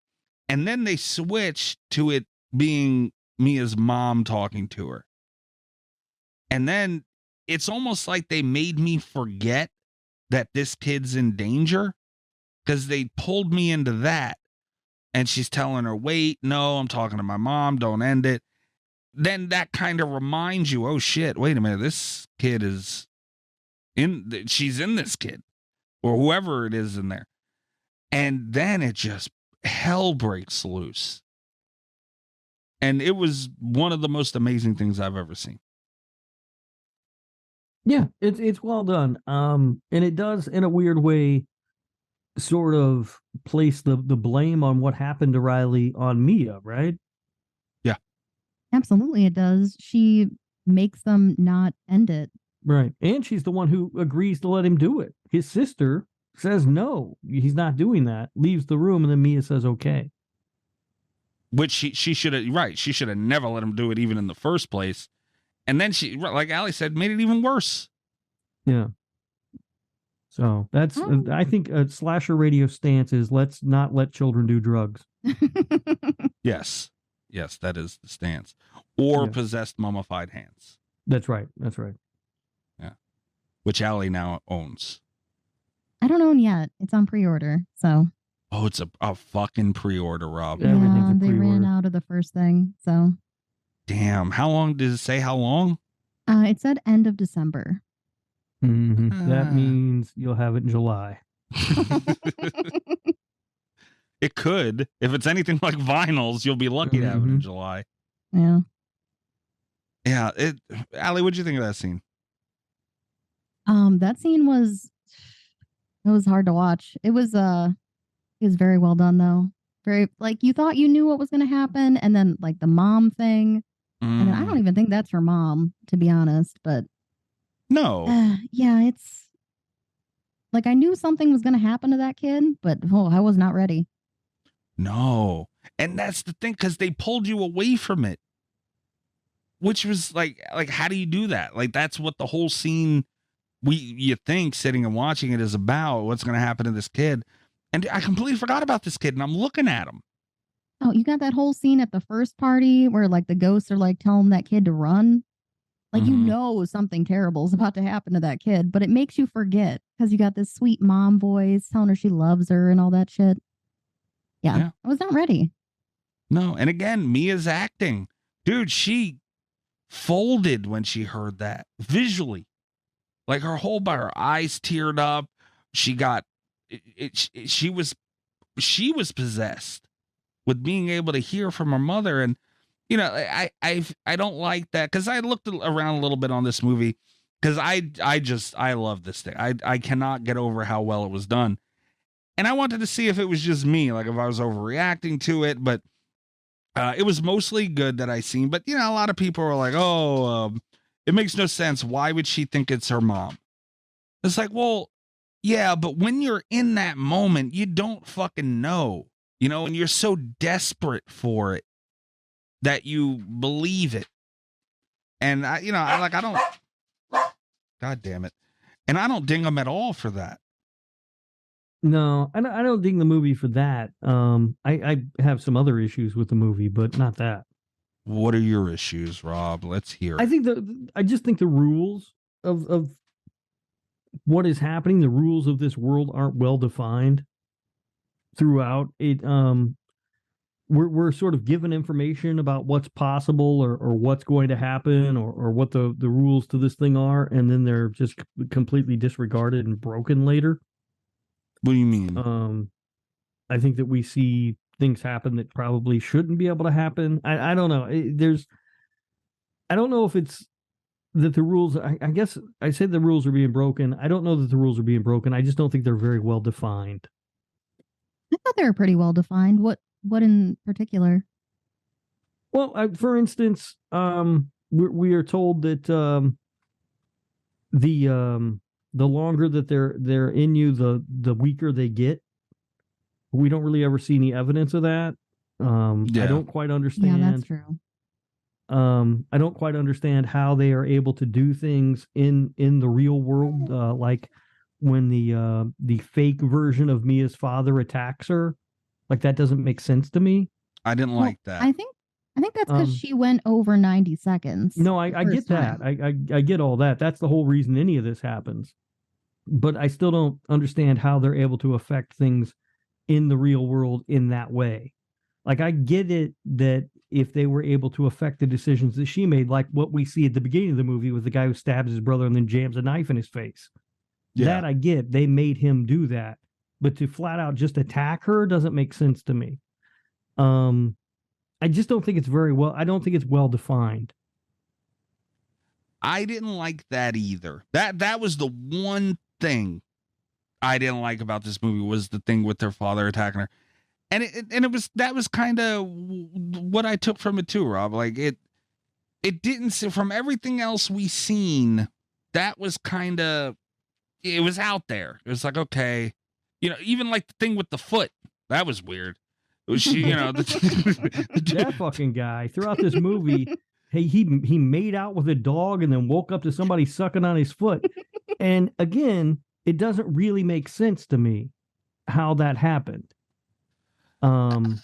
And then they switched to it being Mia's mom talking to her. And then it's almost like they made me forget that this kid's in danger, because they pulled me into that. And she's telling her, wait, no, I'm talking to my mom, don't end it. Then that kind of reminds you, oh shit, wait a minute, this kid is she's in this kid, or whoever it is in there. And then it just hell breaks loose. And it was one of the most amazing things I've ever seen. Yeah, it's well done. And it does, in a weird way, sort of place the blame on what happened to Riley on Mia, right? Yeah. Absolutely, it does. She makes them not end it. Right. And she's the one who agrees to let him do it. His sister says no, he's not doing that, leaves the room, and then Mia says okay. Which she should have, right, she should have never let him do it even in the first place. And then she, like Allie said, made it even worse. Yeah. So that's, I think a slasher radio stance is, let's not let children do drugs. Yes. Yes, that is the stance. Or possessed mummified hands. That's right. That's right. Yeah. Which Allie now owns. I don't own yet. It's on pre-order, so. Oh, it's a fucking pre-order, Rob. Yeah, they ran out of the first thing, so. Damn. How long did it say? How long? It said end of December. Mm-hmm. That means you'll have it in July. It could. If it's anything like vinyls, you'll be lucky to have it in July. Yeah. Yeah. Allie, what'd you think of that scene? That scene was hard to watch. It was very well done though. Very, like, you thought you knew what was going to happen, and then like the mom thing. And then I don't even think that's her mom, to be honest, but no. Yeah, it's like I knew something was going to happen to that kid, but I was not ready. No. And that's the thing, because they pulled you away from it, which was like, how do you do that? Like, that's what the whole scene, you think, sitting and watching it, is about. What's going to happen to this kid? And I completely forgot about this kid, and I'm looking at him. Oh, you got that whole scene at the first party where like the ghosts are like telling that kid to run. Like, you know something terrible is about to happen to that kid, but it makes you forget because you got this sweet mom voice telling her she loves her and all that shit. Yeah. I was not ready. No. And again, Mia's acting. Dude, she folded when she heard that visually. Like her eyes teared up. She got she was possessed with being able to hear from her mother. And you know, I don't like that, because I looked around a little bit on this movie, because I love this thing. I cannot get over how well it was done, and I wanted to see if it was just me, like if I was overreacting to it. But it was mostly good that I seen. But you know, a lot of people were like, "Oh, it makes no sense. Why would she think it's her mom?" It's like, well, yeah, but when you're in that moment, you don't fucking know, you know, and you're so desperate for it that you believe it. And I don't, God damn it. And I don't ding them at all for that. No, I don't ding the movie for that. I have some other issues with the movie, but not that. What are your issues, Rob? Let's hear it. I just think the rules of what is happening, the rules of this world aren't well defined throughout it. We're sort of given information about what's possible or what's going to happen or what the rules to this thing are, and then they're just completely disregarded and broken later. What do you mean? I think that we see things happen that probably shouldn't be able to happen. I don't know. I don't know if it's that the rules, I guess I said the rules are being broken. I don't know that the rules are being broken. I just don't think they're very well defined. I thought they were pretty well defined. What in particular? Well, for instance, we are told that the longer that they're in you, the weaker they get. We don't really ever see any evidence of that. I don't quite understand. Yeah, that's true. I don't quite understand how they are able to do things in the real world, like when the fake version of Mia's father attacks her. Like, that doesn't make sense to me. I didn't like that. I think that's because she went over 90 seconds. No, I get that. I get all that. That's the whole reason any of this happens. But I still don't understand how they're able to affect things in the real world in that way. Like, I get it that if they were able to affect the decisions that she made, like what we see at the beginning of the movie with the guy who stabs his brother and then jams a knife in his face. Yeah. That I get. They made him do that. But to flat out just attack her doesn't make sense to me. I just don't think it's I don't think it's well defined. I didn't like that either. That was the one thing I didn't like about this movie, was the thing with their father attacking her. And that was kind of what I took from it too, Rob. Like, it didn't, from everything else we seen, that was kind of, it was out there. It was like, okay, even like the thing with the foot, that was weird. It was that fucking guy throughout this movie. Hey, he made out with a dog and then woke up to somebody sucking on his foot. And again, it doesn't really make sense to me how that happened. And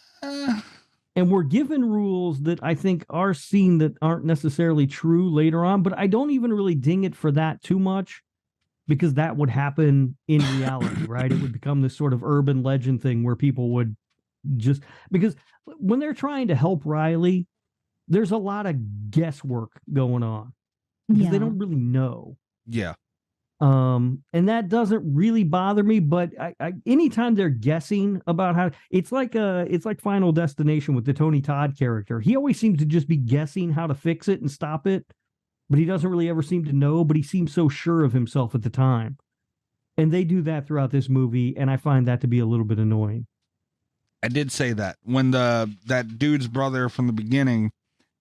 we're given rules that I think are seen that aren't necessarily true later on, but I don't even really ding it for that too much, because that would happen in reality, right? It would become this sort of urban legend thing where people would just, because when they're trying to help Riley, there's a lot of guesswork going on because they don't really know. Yeah. And that doesn't really bother me, but I anytime they're guessing about how, it's like Final Destination with the Tony Todd character. He always seems to just be guessing how to fix it and stop it, but he doesn't really ever seem to know, but he seems so sure of himself at the time. And they do that throughout this movie, and I find that to be a little bit annoying. I did say that when that dude's brother from the beginning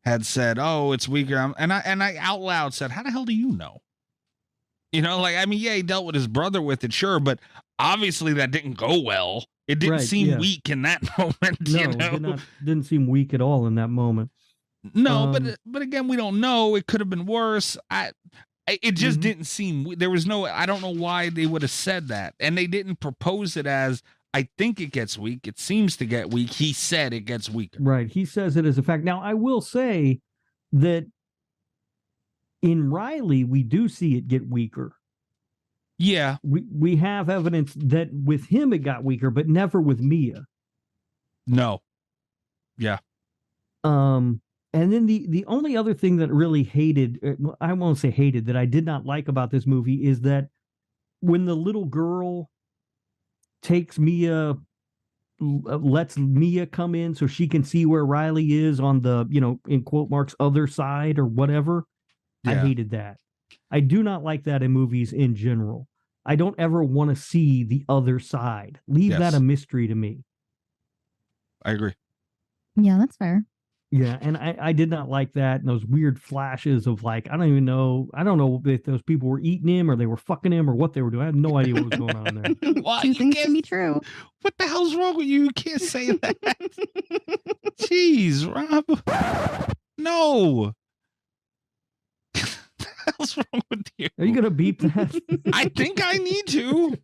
had said, "Oh, it's weaker," and I out loud said, "How the hell do you know?" He dealt with his brother with it, sure, but obviously that didn't go well. It didn't seem weak in that moment. No, it didn't seem weak at all in that moment. No, but again, we don't know. It could have been worse. It just didn't seem. There was no. I don't know why they would have said that, and they didn't propose it as, I think it gets weak. It seems to get weak. He said it gets weaker. Right. He says it as a fact. Now, I will say that in Riley, we do see it get weaker. Yeah. We have evidence that with him it got weaker, but never with Mia. No. Yeah. And then the only other thing that really I won't say hated, that I did not like about this movie is that when the little girl takes Mia, lets Mia come in so she can see where Riley is on the, in quote marks, other side or whatever. Yeah. I hated that. I do not like that in movies in general. I don't ever want to see the other side. Leave that a mystery to me. I agree. Yeah, that's fair. Yeah, and I did not like that, and those weird flashes of, like, I don't know if those people were eating him or they were fucking him or what they were doing. I have no idea what was going on there. Why? Two things can be true. What the hell's wrong with you? You can't say that. Jeez, Rob. No. What the hell's wrong with you? Are you going to beep that? I think I need to.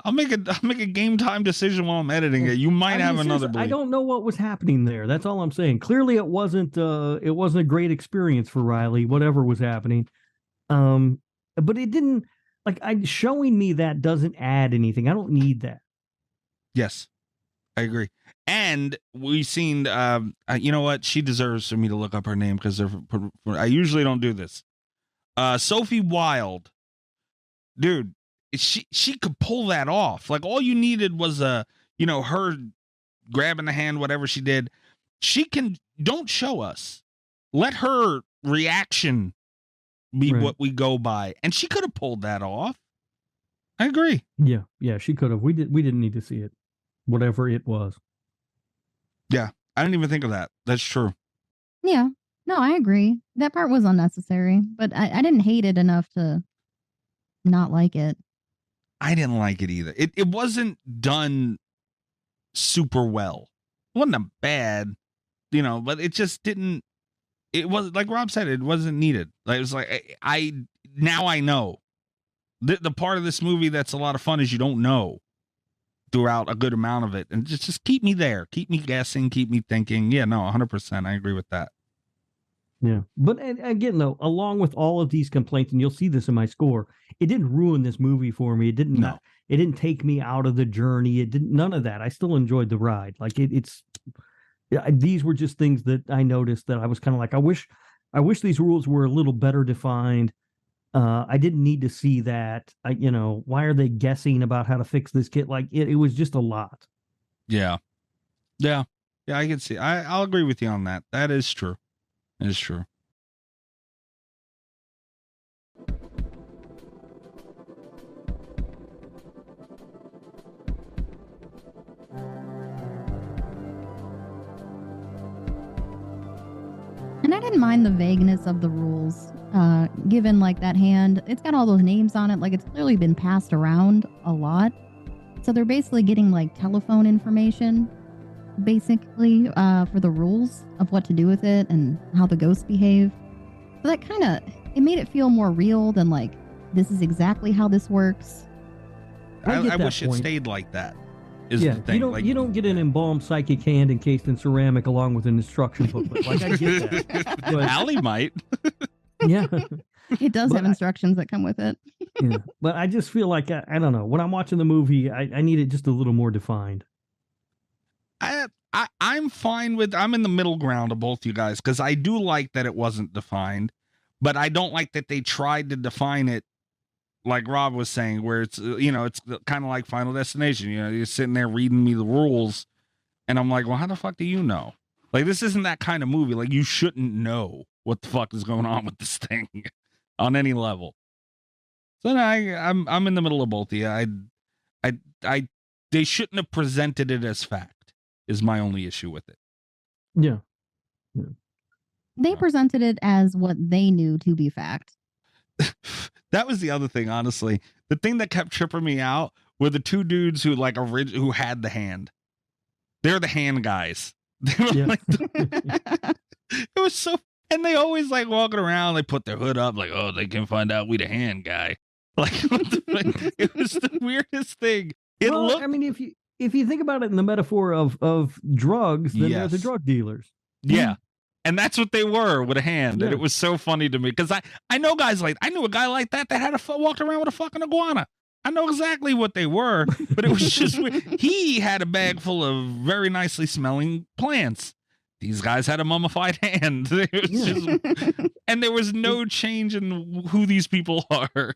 I'll make a game time decision while I'm editing it. You might have another bleep. I don't know what was happening there. That's all I'm saying. Clearly, it wasn't a great experience for Riley, whatever was happening. But it didn't showing me that doesn't add anything. I don't need that. Yes, I agree. And we've seen, you know what? She deserves for me to look up her name because I usually don't do this. Sophie Wilde, dude. She could pull that off. Like all you needed was her grabbing the hand, whatever she did. Don't show us. Let her reaction be what we go by. And she could have pulled that off. I agree. Yeah, she could have. We didn't need to see it. Whatever it was. Yeah. I didn't even think of that. That's true. Yeah. No, I agree. That part was unnecessary, but I didn't hate it enough to not like it. I didn't like it either. It wasn't done super well. It wasn't a bad, but it just didn't. It was like Rob said. It wasn't needed. Like it was like now I know. The part of this movie that's a lot of fun is you don't know throughout a good amount of it, and just keep me there, keep me guessing, keep me thinking. Yeah, no, 100%. I agree with that. Yeah. But again, though, along with all of these complaints, and you'll see this in my score, it didn't ruin this movie for me. It didn't take me out of the journey. It didn't, none of that. I still enjoyed the ride. Like these were just things that I noticed that I was kind of like, I wish these rules were a little better defined. I didn't need to see that. Why are they guessing about how to fix this kit? Like it was just a lot. Yeah. I can see. I'll agree with you on that. That is true. It is true. And I didn't mind the vagueness of the rules, given like that hand. It's got all those names on it, like it's clearly been passed around a lot. So they're basically getting like telephone information, basically, for the rules of what to do with it and how the ghosts behave. So that it made it feel more real than like, this is exactly how this works. I wish it stayed like that. The thing. You don't get an embalmed psychic hand encased in ceramic along with an instruction booklet. Like I get that. But, Allie might. Yeah. It does have instructions that come with it. Yeah. But I just feel like, I don't know. When I'm watching the movie, I need it just a little more defined. I'm fine with, I'm in the middle ground of both you guys because I do like that it wasn't defined, but I don't like that they tried to define it like Rob was saying, where it's, it's kind of like Final Destination. You're sitting there reading me the rules and I'm like, well, how the fuck do you know? Like, this isn't that kind of movie. Like, you shouldn't know what the fuck is going on with this thing on any level. So no, I'm in the middle of both of you. They shouldn't have presented it as fact is my only issue with it. Yeah. They presented it as what they knew to be fact. That was the other thing, honestly. The thing that kept tripping me out were the two dudes who who had the hand. They're the hand guys. They were it was so, and they always walking around. They put their hood up, like, oh, they can find out we the hand guy. Like, it was the weirdest thing. I mean, if you think about it in the metaphor of drugs, then they're the drug dealers. Yeah. And that's what they were with a hand. Yeah. And it was so funny to me because I know guys I knew a guy like that had walked around with a fucking iguana. I know exactly what they were, but it was just weird. He had a bag full of very nicely smelling plants. These guys had a mummified hand. And there was no change in who these people are.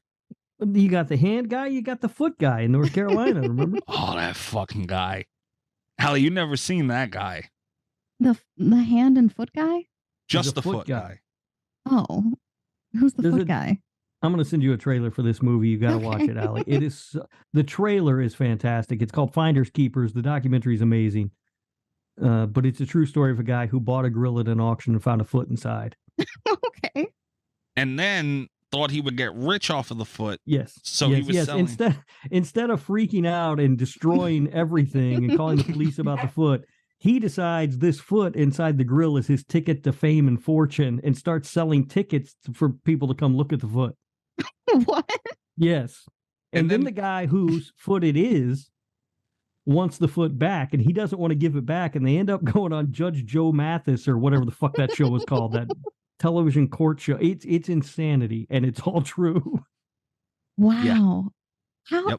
You got the hand guy, you got the foot guy in North Carolina, remember? Oh, that fucking guy. Hallie, you never seen that guy. The hand and foot guy? Just the foot guy. Oh, who's the foot guy? I'm going to send you a trailer for this movie. You got to watch it, Allie. It is the trailer is fantastic. It's called Finders Keepers. The documentary is amazing, but it's a true story of a guy who bought a grill at an auction and found a foot inside. Okay. And then thought he would get rich off of the foot. Yes. So he was selling. Instead of freaking out and destroying everything and calling the police about the foot, he decides this foot inside the grill is his ticket to fame and fortune and starts selling tickets for people to come look at the foot. What? Yes. And then the guy whose foot it is wants the foot back, and he doesn't want to give it back, and they end up going on Judge Joe Mathis or whatever the fuck that show was called, that television court show. It's insanity, and it's all true. Wow. Yeah. How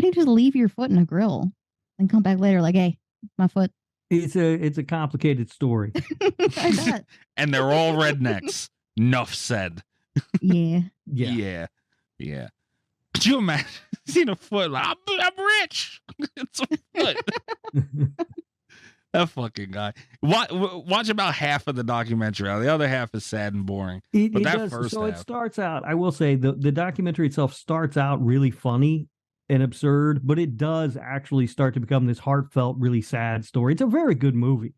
do you just leave your foot in a grill and come back later like, hey, my foot? It's a complicated story. I bet. And they're all rednecks. Nuff said. Yeah. Yeah. Could you imagine seeing a foot? Like, I'm rich. It's a foot. That fucking guy. Watch about half of the documentary. The other half is sad and boring. It starts out, I will say, the documentary itself starts out really funny and absurd, but it does actually start to become this heartfelt, really sad story. It's a very good movie.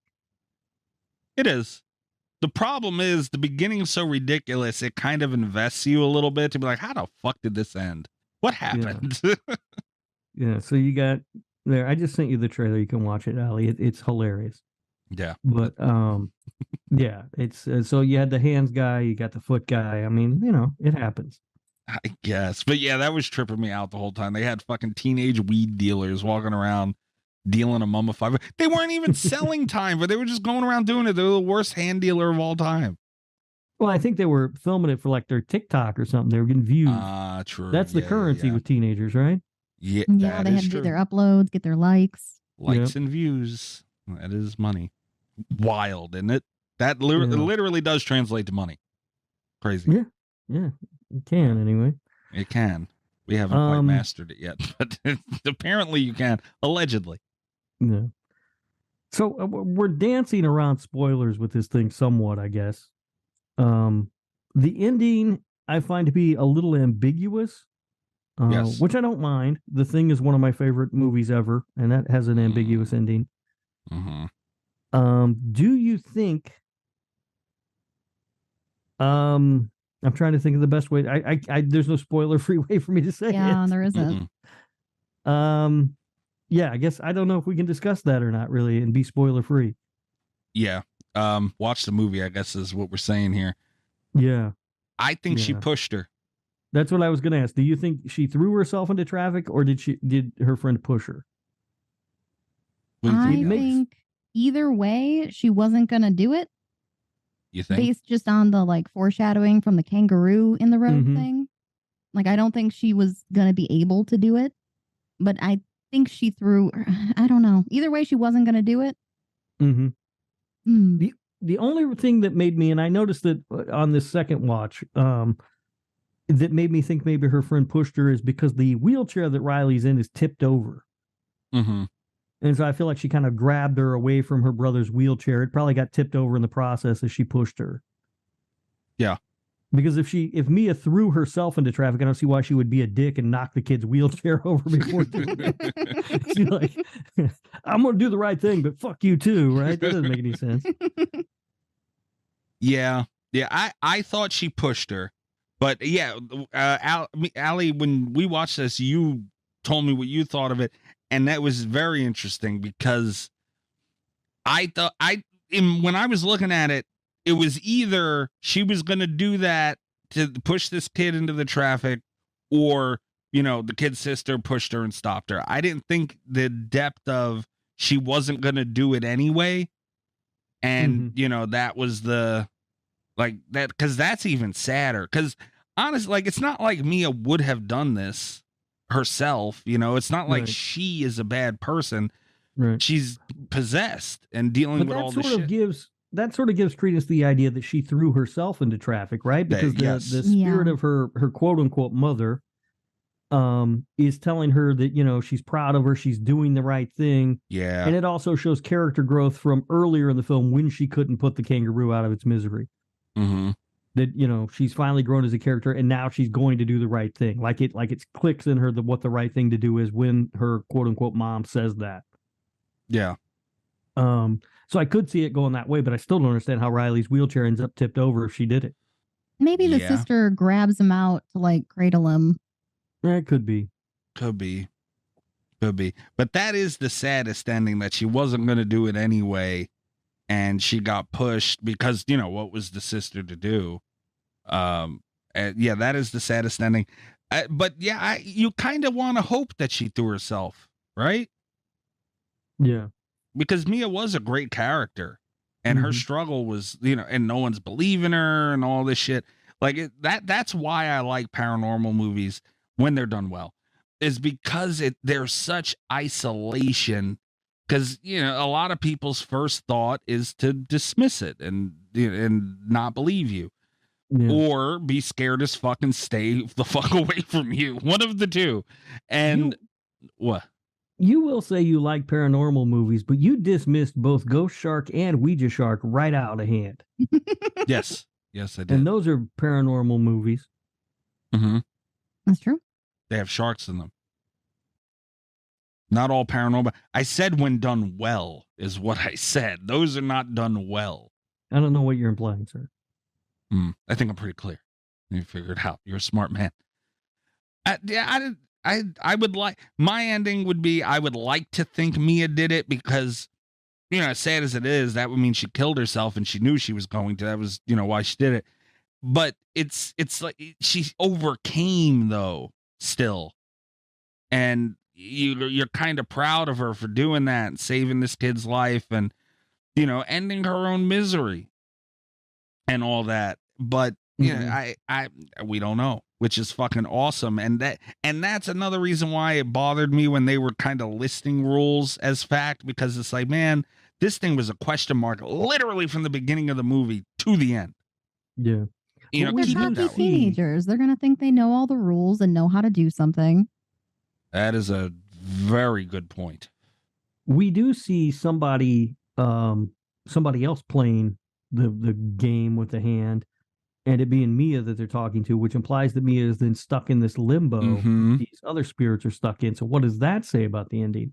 It is. The problem is the beginning is so ridiculous, it kind of invests you a little bit to be like, how the fuck did this end? What happened? Yeah, so you got there. I just sent you the trailer. You can watch it, Ali. It's hilarious. Yeah. But yeah, it's so you had the hands guy, you got the foot guy. I mean, it happens. I guess. But yeah, that was tripping me out the whole time. They had fucking teenage weed dealers walking around dealing a mummified. They weren't even selling time, but they were just going around doing it. They're the worst hand dealer of all time. Well, I think they were filming it for like their TikTok or something. They were getting views. True. That's the currency with teenagers, right? Yeah, they had to do their uploads, get their likes. Likes and views. That is money. Wild, isn't it? That literally does translate to money. Crazy. Yeah. It can anyway. It can. We haven't quite mastered it yet, but apparently you can. Allegedly. Yeah. So we're dancing around spoilers with this thing somewhat, I guess. The ending I find to be a little ambiguous, yes. Which I don't mind. The Thing is one of my favorite movies ever, and that has an ambiguous ending. Mm-hmm. Do you think? I'm trying to think of the best way. I there's no spoiler-free way for me to say it. Yeah, there isn't. Yeah, I guess I don't know if we can discuss that or not, really, and be spoiler-free. Yeah. Watch the movie, I guess is what we're saying here. Yeah. I think she pushed her. That's what I was going to ask. Do you think she threw herself into traffic, or did her friend push her? I think either way, she wasn't going to do it. You think? Based just on the foreshadowing from the kangaroo in the road thing. Like, I don't think she was going to be able to do it, but I think she threw, I don't know. Either way, she wasn't going to do it. Mm-hmm. The only thing that made me, and I noticed that on this second watch, that made me think maybe her friend pushed her is because the wheelchair that Riley's in is tipped over. Mm-hmm. And so I feel like she kind of grabbed her away from her brother's wheelchair. It probably got tipped over in the process as she pushed her. Yeah. Because if Mia threw herself into traffic, I don't see why she would be a dick and knock the kid's wheelchair over before doing it. She's like, I'm going to do the right thing, but fuck you too, right? That doesn't make any sense. Yeah. I thought she pushed her, but yeah, Allie, when we watched this, you told me what you thought of it. And that was very interesting because I thought when I was looking at it, it was either she was going to do that to push this kid into the traffic, or, the kid's sister pushed her and stopped her. I didn't think the depth of she wasn't going to do it anyway. And, that was that, because that's even sadder. Because honestly, it's not like Mia would have done this herself, it's not like she is a bad person. Right. She's possessed and dealing with all this shit. That sort of gives credence to the idea that she threw herself into traffic, right? Because the spirit of her quote unquote mother is telling her that, she's proud of her, she's doing the right thing. Yeah. And it also shows character growth from earlier in the film when she couldn't put the kangaroo out of its misery. Mm-hmm. That, she's finally grown as a character, and now she's going to do the right thing. Like it clicks in her what the right thing to do is when her quote unquote mom says that. Yeah. So I could see it going that way, but I still don't understand how Riley's wheelchair ends up tipped over if she did it. Maybe the sister grabs him out to cradle him. It could be. Could be. But that is the saddest ending, that she wasn't going to do it anyway. And she got pushed because, what was the sister to do? And that is the saddest ending. But yeah, you kind of want to hope that she threw herself, right? Yeah. Because Mia was a great character, and her struggle was, and no one's believing her and all this shit. Like that's why I like paranormal movies when they're done well, is because there's such isolation. Because a lot of people's first thought is to dismiss it and not believe you, or be scared as fuck and stay the fuck away from you. One of the two. And what? You will say you like paranormal movies, but you dismissed both Ghost Shark and Ouija Shark right out of hand. Yes, I did. And those are paranormal movies. Mm-hmm. That's true. They have sharks in them. Not all paranormal. I said when done well is what I said. Those are not done well. I don't know what you're implying, sir. I think I'm pretty clear. You figured it out. You're a smart man. I would like, my ending would be, I would like to think Mia did it because, as sad as it is, that would mean she killed herself and she knew she was going to. That was, why she did it. But it's like she overcame though still. And you're kind of proud of her for doing that and saving this kid's life and, ending her own misery and all that. But, we don't know, which is fucking awesome. And that's another reason why it bothered me when they were kind of listing rules as fact, because it's like, man, this thing was a question mark literally from the beginning of the movie to the end. Yeah. They're probably teenagers. They're going to think they know all the rules and know how to do something. That is a very good point. We do see somebody else playing the game with the hand, and it being Mia that they're talking to, which implies that Mia is then stuck in this limbo these other spirits are stuck in. So what does that say about the ending?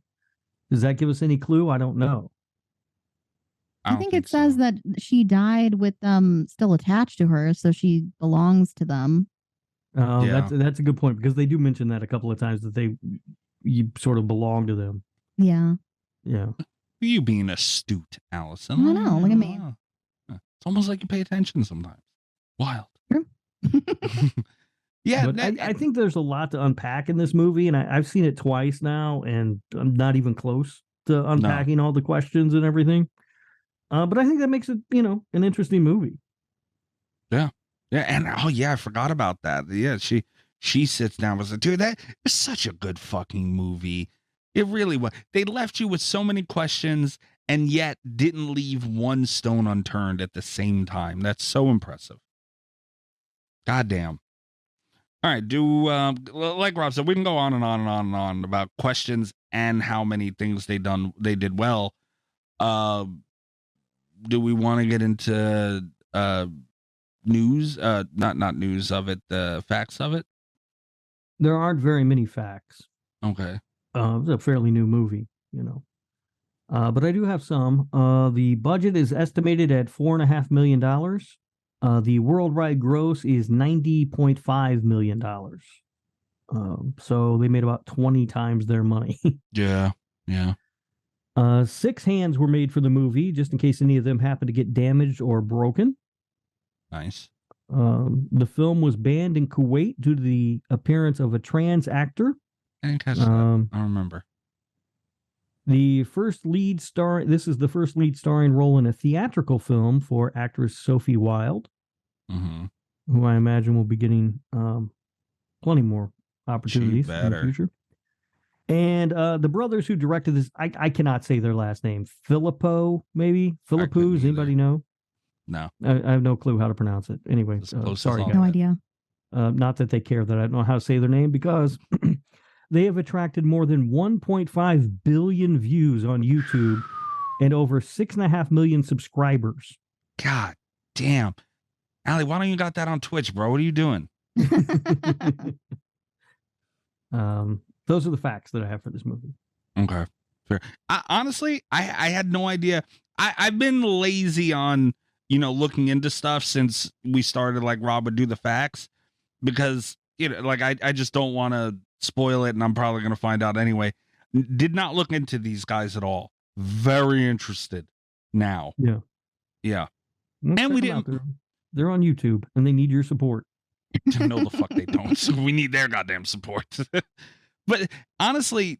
Does that give us any clue? I don't know. I think it says that she died with them still attached to her, so she belongs to them. That's a good point, because they do mention that a couple of times, that you sort of belong to them. Yeah. Yeah. You being astute, Allison. I don't know. Look at me. It's almost like you pay attention sometimes. Wild. True. Yeah. But I think there's a lot to unpack in this movie, and I've seen it twice now, and I'm not even close to unpacking all the questions and everything. But I think that makes it, an interesting movie. Yeah. Yeah. And I forgot about that. Yeah. She sits down with dude, that is such a good fucking movie. It really was. They left you with so many questions and yet didn't leave one stone unturned at the same time. That's so impressive. Goddamn. All right. Like Rob said, we can go on and on and on and on about questions and how many things they did well. Do we want to get into news? Not news of it, the facts of it? There aren't very many facts. Okay. It's a fairly new movie, but I do have some. The budget is estimated at $4.5 million. The worldwide gross is $90.5 million. So they made about 20 times their money. Yeah. 6 hands were made for the movie, just in case any of them happened to get damaged or broken. Nice. The film was banned in Kuwait due to the appearance of a trans actor. I didn't catch that. I remember. This is the first lead starring role in a theatrical film for actress Sophie Wilde, who I imagine will be getting plenty more opportunities in the future. And the brothers who directed this, I cannot say their last name. Filippo, maybe? Philippus, anybody know? No. I have no clue how to pronounce it. Anyway, sorry, guys. No idea. Not that they care that I don't know how to say their name, because they have attracted more than 1.5 billion views on YouTube and over 6.5 million subscribers. God damn. Allie, why don't you got that on Twitch, bro? What are you doing? Those are the facts that I have for this movie. Okay. Fair. Honestly, I had no idea. I've been lazy on, looking into stuff since we started, like Rob would do the facts, because, I just don't want to spoil it, and I'm probably going to find out anyway. Did not look into these guys at all. Very interested now. Yeah. Yeah. And we didn't. They're on YouTube, and they need your support. No, the fuck they don't. So we need their goddamn support. But honestly,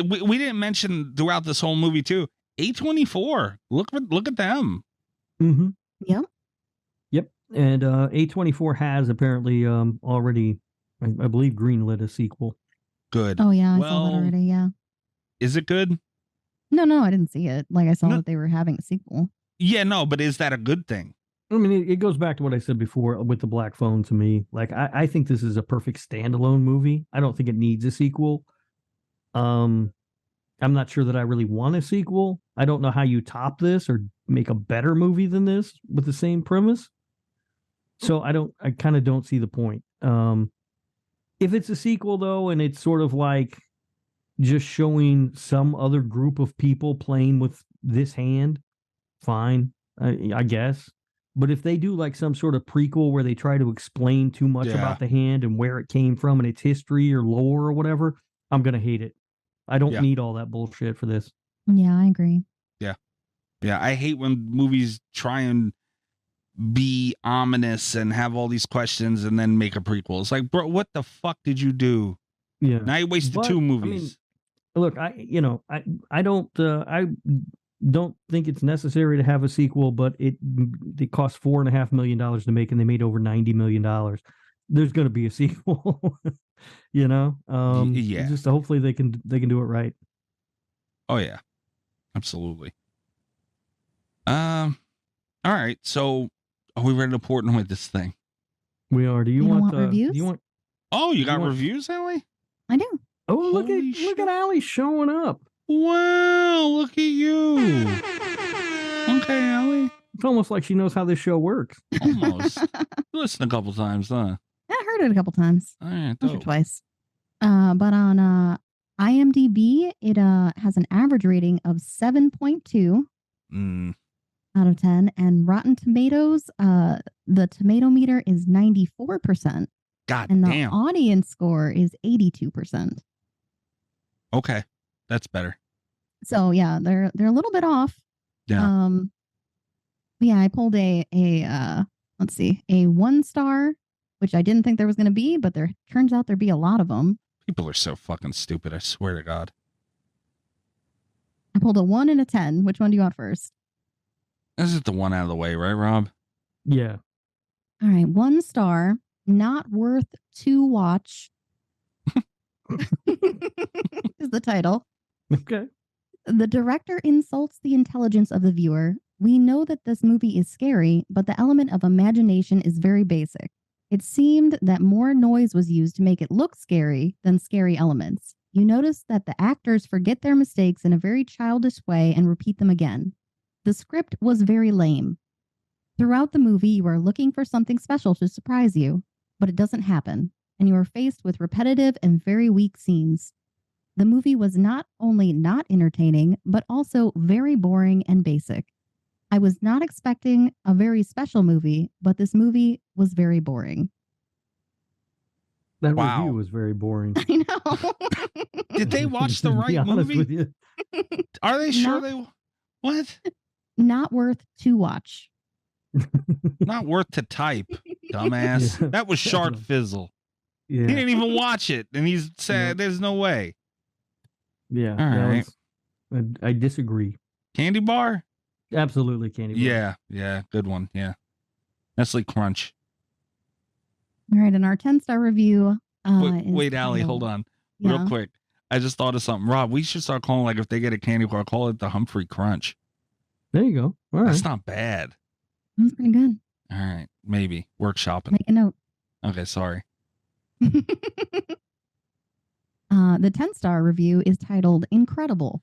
we didn't mention throughout this whole movie too. A24. Look at them. Mm-hmm. Yep. Yep. And A24 has apparently already, I believe, greenlit a sequel. Good. Oh yeah, I saw that already. Yeah. Is it good? No, I didn't see it. Like I saw that they were having a sequel. Yeah, no, but is that a good thing? I mean, it goes back to what I said before with the Black Phone to me. Like, I think this is a perfect standalone movie. I don't think it needs a sequel. I'm not sure that I really want a sequel. I don't know how you top this or make a better movie than this with the same premise. So I kind of don't see the point. If it's a sequel though, and it's sort of like just showing some other group of people playing with this hand, fine, I guess. But if they do like some sort of prequel where they try to explain too much about the hand and where it came from and its history or lore or whatever, I'm going to hate it. I don't need all that bullshit for this. Yeah, I agree. Yeah. Yeah, I hate when movies try and be ominous and have all these questions and then make a prequel. It's like, bro, what the fuck did you do? Yeah. Now you wasted 2 movies. I mean, look, I don't think it's necessary to have a sequel, but it cost $4.5 million to make, and they made over $90 million. There's going to be a sequel, Yeah. Just hopefully they can do it right. Oh yeah, absolutely. All right. So, are we ready to port with this thing? We are. Do you want reviews? Do you want? Oh, you got reviews, Allie? I do. Oh, look at Allie showing up. Wow, look at you. Okay, Allie. It's almost like she knows how this show works. Almost. Listen a couple times, huh? I heard it a couple times. All right, once or twice. But on IMDb, it has an average rating of 7.2 out of 10, and Rotten Tomatoes, the tomato meter is 94%. God and damn. The audience score is 82%. Okay, that's better. So yeah, they're a little bit off. Yeah. Yeah, I pulled a 1-star, which I didn't think there was going to be, but there turns out there'd be a lot of them. People are so fucking stupid. I swear to God. I pulled a 1 and a 10. Which one do you want first? This is the one out of the way, right, Rob? Yeah. All right, 1 star. Not worth to watch. Is the title. Okay. The director insults the intelligence of the viewer. We know that this movie is scary, but the element of imagination is very basic. It seemed that more noise was used to make it look scary than scary elements. You notice that the actors forget their mistakes in a very childish way and repeat them again. The script was very lame. Throughout the movie, you are looking for something special to surprise you, but it doesn't happen, and you are faced with repetitive and very weak scenes. The movie was not only not entertaining, but also very boring and basic. I was not expecting a very special movie, but this movie was very boring. That review was very boring. I know. Did they watch the right movie? With you. Are they sure they... What? Not worth to watch. Not worth to type, dumbass. Yeah. That was Shark Fizzle. Yeah. He didn't even watch it, and he's said there's no way. Yeah. All right. I disagree. Candy bar? Absolutely candy bar. Yeah. Good one. Yeah. Nestle Crunch. All right, and our 10-star review. Wait, Allie, hold on. Real quick. I just thought of something. Rob, we should start calling, like, if they get a candy bar, call it the Humphrey Crunch. There you go. All right. That's not bad. That's pretty good. All right. Maybe. Workshopping. Make a note. Okay, sorry. The 10-star review is titled Incredible.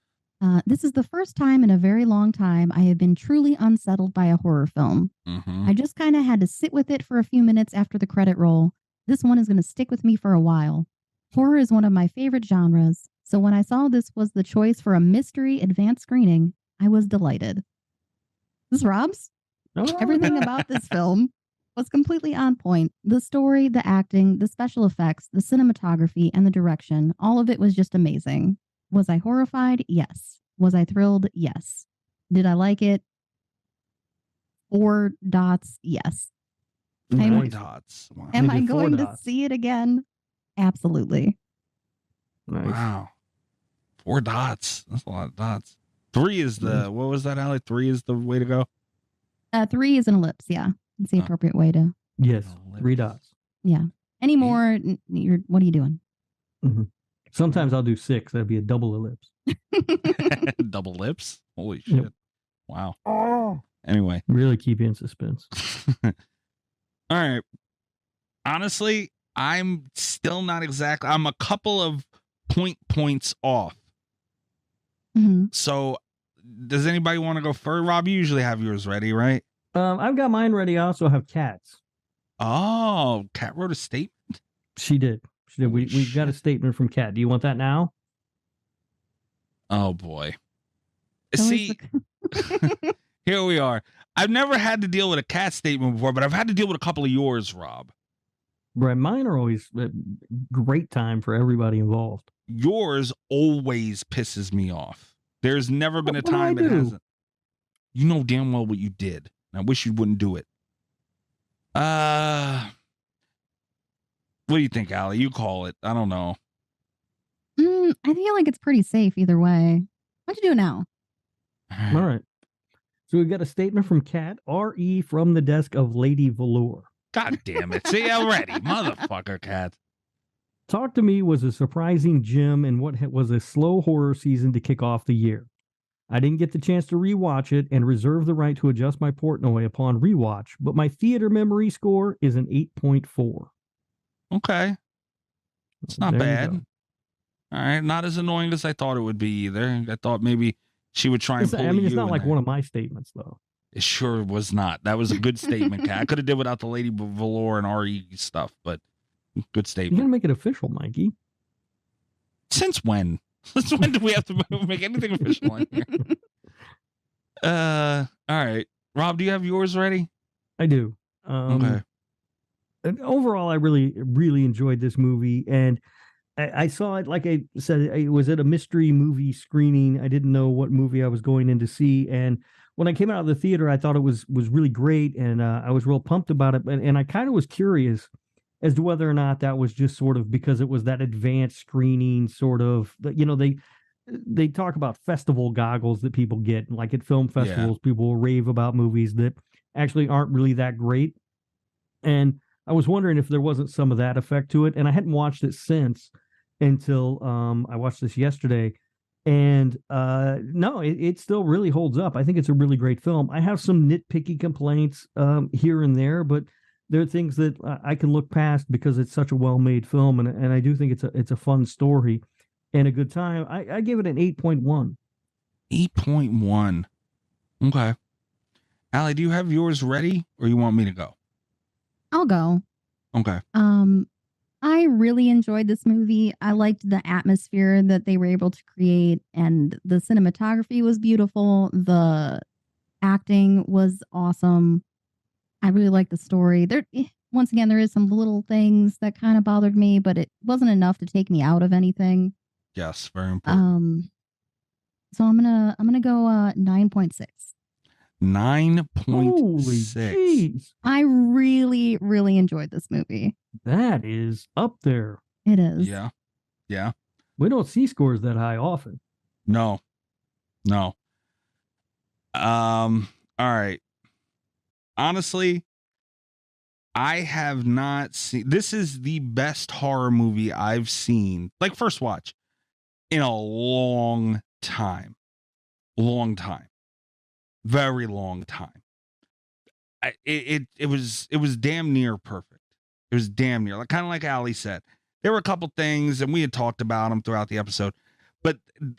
This is the first time in a very long time I have been truly unsettled by a horror film. Mm-hmm. I just kind of had to sit with it for a few minutes after the credit roll. This one is going to stick with me for a while. Horror is one of my favorite genres, so when I saw this was the choice for a mystery advanced screening, I was delighted. This is Rob's. Everything about this film was completely on point. The story, the acting, the special effects, the cinematography, and the direction, all of it was just amazing. Was I horrified? Yes. Was I thrilled? Yes. Did I like it? 4 dots? Yes. I'm- 4 dots. Wow. Am They I did 4 going to dots. see it again? Absolutely. Nice. Wow. 4 dots. That's a lot of dots. 3 is the, what was that, Allie? 3 is the way to go? 3 is an ellipse. Yeah. It's the Oh. appropriate way to. Yes, Oh, 3 dots. Yeah. Any more? What are you doing? Sometimes I'll do 6. That'd be a double ellipse. Double lips? Holy shit. Yep. Wow. Oh. Anyway. Really keep you in suspense. All right. Honestly, I'm still not exactly. I'm a couple of points off. hmm So, does anybody want to go first? Rob, you usually have yours ready, right? I've got mine ready. I also have Cats. Oh, Kat wrote a statement. She did. She did. Holy We got a shit. statement from Kat. Do you want that now? Oh boy. Always See, here we are. I've never had to deal with a Kat statement before, but I've had to deal with a couple of yours, Rob. Right. Mine are always a great time for everybody involved. Yours always pisses me off. There's never been a What do I time it do? hasn't. You know damn well what you did. And I wish you wouldn't do it. What do you think, Allie? You call it. I don't know. I feel like it's pretty safe either way. What you do now? All right. So we've got a statement from Kat, R.E. from the desk of Lady Velour. God damn it. See, already. Motherfucker, Kat. Talk to Me was a surprising gem in what was a slow horror season to kick off the year. I didn't get the chance to rewatch it and reserve the right to adjust my Portnoy upon rewatch, but my theater memory score is an 8.4. Okay. It's not There you bad. go. All right. Not as annoying as I thought it would be either. I thought maybe she would try and It's- pull I mean, it's you not in like there. one of my statements, though. It sure was not. That was a good statement, Kat. I could have did without the Lady Velour and RE stuff, but good You're statement. going to make it official, Mikey. Since when? Since when do we have to make anything official in here? All right. Rob, do you have yours ready? I do. Okay. And overall, I really, really enjoyed this movie. And I saw it, like I said, it was at a mystery movie screening. I didn't know what movie I was going in to see. And when I came out of the theater, I thought it was really great. And I was real pumped about it. And I kind of was curious as to whether or not that was just sort of because it was that advanced screening sort of, you know, they talk about festival goggles that people get. Like at film festivals, people will rave about movies that actually aren't really that great. And I was wondering if there wasn't some of that effect to it. And I hadn't watched it since until I watched this yesterday. And no, it still really holds up. I think it's a really great film. I have some nitpicky complaints here and there, but there are things that I can look past because it's such a well-made film. And I do think it's a fun story and a good time. I gave it an 8.1. 8.1. Okay. Allie, do you have yours ready or you want me to go? I'll go. Okay. I really enjoyed this movie. I liked the atmosphere that they were able to create, and the cinematography was beautiful. The acting was awesome. I really liked the story. Once again, there is some little things that kind of bothered me, but it wasn't enough to take me out of anything. Yes, very important. So I'm gonna go 9.6. 9.6. Holy jeez. I really, really enjoyed this movie. That is up there. It is. Yeah. Yeah. We don't see scores that high often. No. All right. Honestly, I have not seen, this is the best horror movie I've seen, like first watch, in a long time. Very long time. It was damn near perfect. It was damn near, like kind of like Allie said. There were a couple things, and we had talked about them throughout the episode,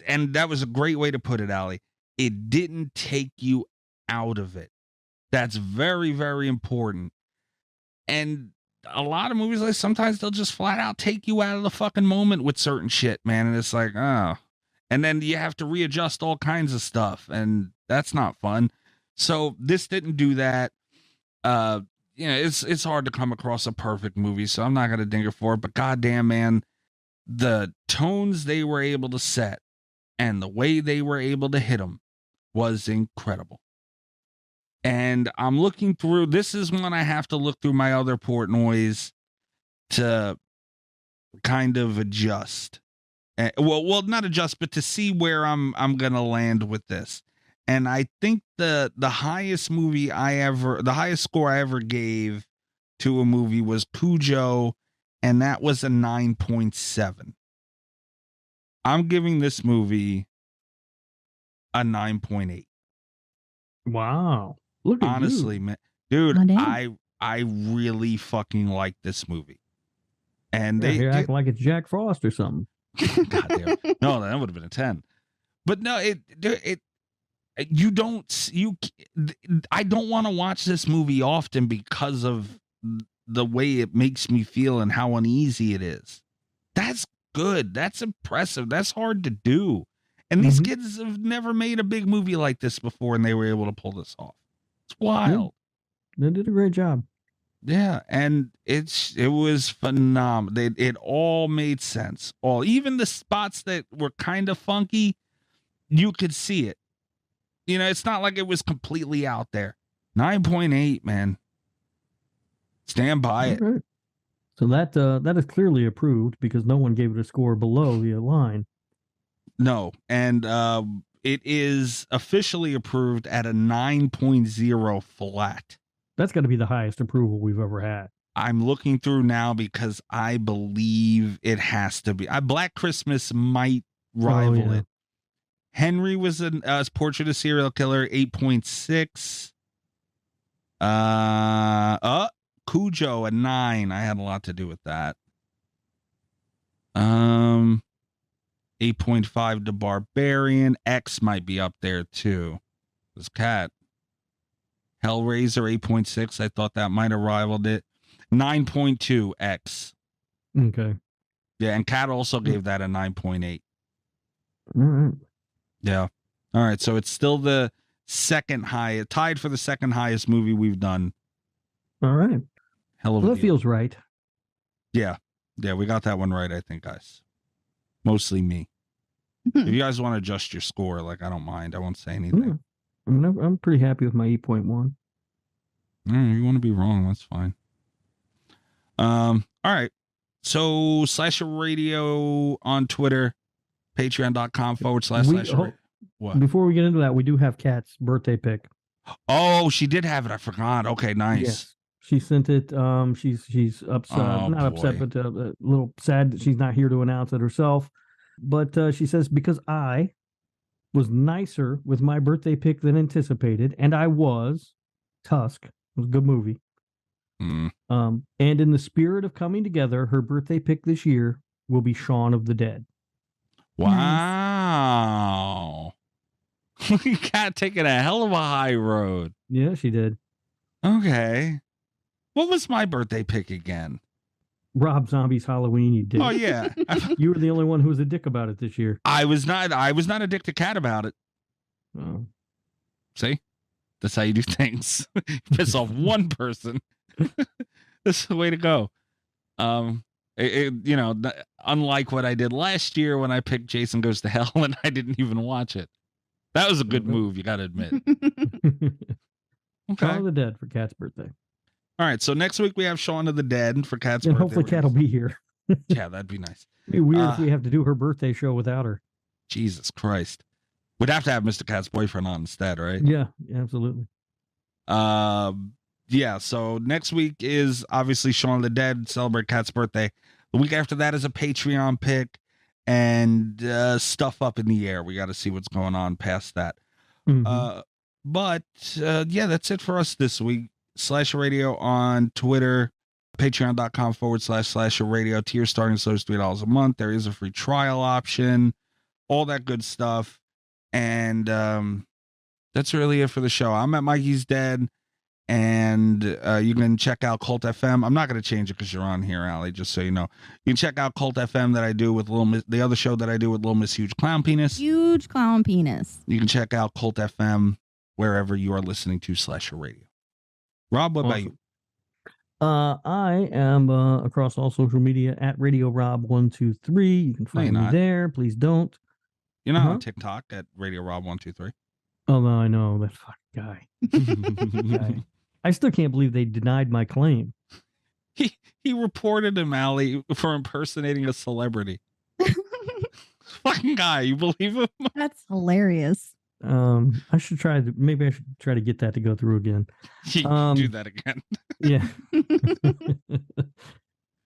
and that was a great way to put it, Allie. It didn't take you out of it. That's very, very important. And a lot of movies, like sometimes they'll just flat out take you out of the fucking moment with certain shit, man. And it's like, oh, and then you have to readjust all kinds of stuff, and that's not fun. So this didn't do that. It's hard to come across a perfect movie, so I'm not gonna ding it for it. But goddamn, man, the tones they were able to set and the way they were able to hit them was incredible. And I'm looking through. This is when I have to look through my other Portnoys to kind of adjust. Well, not adjust, but to see where I'm gonna land with this. And I think the highest score I ever gave to a movie was Cujo, and that was a 9.7. I'm giving this movie a 9.8. Wow. Look at honestly, you. man, dude, Oh, damn. I really fucking like this movie. And You're acting like it's Jack Frost or something. God damn. No, that would have been a 10. But no, I don't want to watch this movie often because of the way it makes me feel and how uneasy it is. That's good. That's impressive. That's hard to do. And these kids have never made a big movie like this before, and they were able to pull this off. It's wild. They did a great job. Yeah, and it was phenomenal. It all made sense. Even the spots that were kind of funky, you could see it. You know, it's not like it was completely out there. 9.8, man. Stand by it. Right. So that is clearly approved because no one gave it a score below the line. No, and it is officially approved at a 9.0 flat. That's got to be the highest approval we've ever had. I'm looking through now because I believe it has to be. Black Christmas might rival it. Henry was a Portrait of Serial Killer, 8.6. Cujo, a 9. I had a lot to do with that. 8.5 to Barbarian. X might be up there too. This cat. Hellraiser, 8.6. I thought that might have rivaled it. 9.2 X. Okay. Yeah, and Cat also gave that a 9.8. All right. Yeah. All right. So it's still the second highest, tied for the second highest movie we've done. All right. Hell of a that deal. feels right. Yeah. Yeah, we got that one right, I think, guys. Mostly me. If you guys want to adjust your score, I don't mind. I won't say anything. I'm pretty happy with my 8.1. You want to be wrong. That's fine. All right. So Slasher Radio on Twitter, patreon.com/Slasher. What? Before we get into that, we do have Kat's birthday pick. Oh, she did have it. I forgot. Okay, nice. Yes. She sent it. She's upset, upset, but a little sad that she's not here to announce it herself. But she says, because I was nicer with my birthday pick than anticipated, and I was. Tusk. It was a good movie. And in the spirit of coming together, her birthday pick this year will be Shaun of the Dead. Wow. You got taking a hell of a high road. Yeah, she did. Okay. What was my birthday pick again? Rob Zombie's Halloween, you dick. Oh, yeah. You were the only one who was a dick about it this year. I was not a dick to Cat about it. Oh. See? That's how you do things. Piss off one person. That's the way to go. Unlike what I did last year when I picked Jason Goes to Hell and I didn't even watch it. That was a good move, you got to admit. Okay. Shaun of the Dead for Kat's birthday. All right, so next week we have Shaun of the Dead for Kat's birthday. Hopefully Kat will be here. Yeah, that'd be nice. It'd be weird if we have to do her birthday show without her. Jesus Christ. We'd have to have Mr. Cat's boyfriend on instead, right? Yeah, absolutely. Yeah, so next week is obviously Shaun of the Dead, celebrate Kat's birthday. The week after that is a Patreon pick and stuff up in the air. We got to see what's going on past that. But that's it for us this week. Slasher Radio on Twitter, patreon.com/Slasher Radio. Tier starting as low as $3 a month. There is a free trial option, all that good stuff. And that's really it for the show. I'm at Mikey's Dead, and you can check out Cult FM. I'm not going to change it because you're on here, Allie, just so you know. You can check out Cult FM that I do with the other show that I do with Little Miss Huge Clown Penis. Huge Clown Penis. You can check out Cult FM wherever you are listening to Slasher Radio. Rob, what about you? I am across all social media at Radio Rob123. You can find me there. Please don't. You're not on TikTok at Radio Rob123. Oh no, I know that fucking guy. I still can't believe they denied my claim. He reported him, Allie, for impersonating a celebrity. Fucking guy, you believe him? That's hilarious. I should try to get that to go through again. Do that again. Yeah.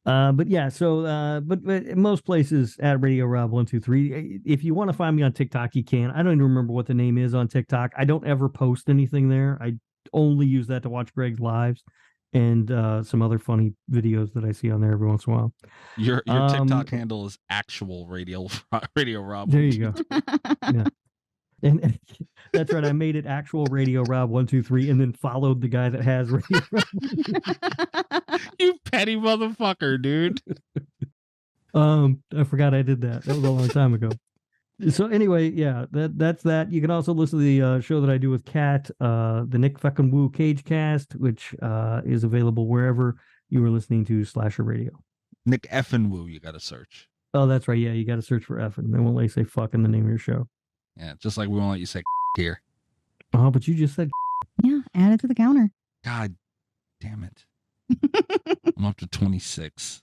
But yeah, so but in most places at Radio Rob 123. If you want to find me on TikTok, you can. I don't even remember what the name is on TikTok. I don't ever post anything there. I only use that to watch Greg's lives and some other funny videos that I see on there every once in a while. Your TikTok handle is actual Radio Rob. There you go. Yeah. And that's right. I made it actual Radio Rob 123 and then followed the guy that has Radio Rob. You petty motherfucker, dude. I forgot I did that. That was a long time ago. So anyway, yeah, that's that. You can also listen to the show that I do with Kat, the Nick fucking Woo Cage Cast, which is available wherever you are listening to Slasher Radio. Nick effing Woo, you got to search. Oh, that's right. Yeah, you got to search for effing. They won't let you say fuck in the name of your show. Yeah, just like we won't let you say here. Oh, but you just said. Yeah, add it to the counter. God damn it. I'm up to 26.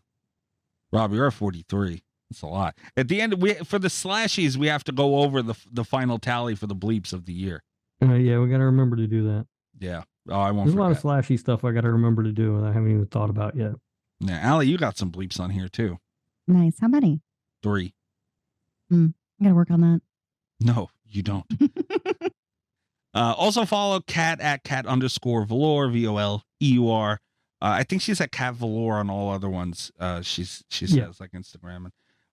Rob, you're at 43. That's a lot. At the end, for the slashies, we have to go over the final tally for the bleeps of the year. Yeah, we got to remember to do that. Yeah. Oh, I won't There's forget. a lot of slashy stuff I got to remember to do, and I haven't even thought about yet. Yeah, Allie, you got some bleeps on here, too. Nice. How many? 3. I got to work on that. No, you don't. Also follow Kat at @Kat_Velour, VOLEUR. I think she's at Kat Velour on all other ones. She says like Instagram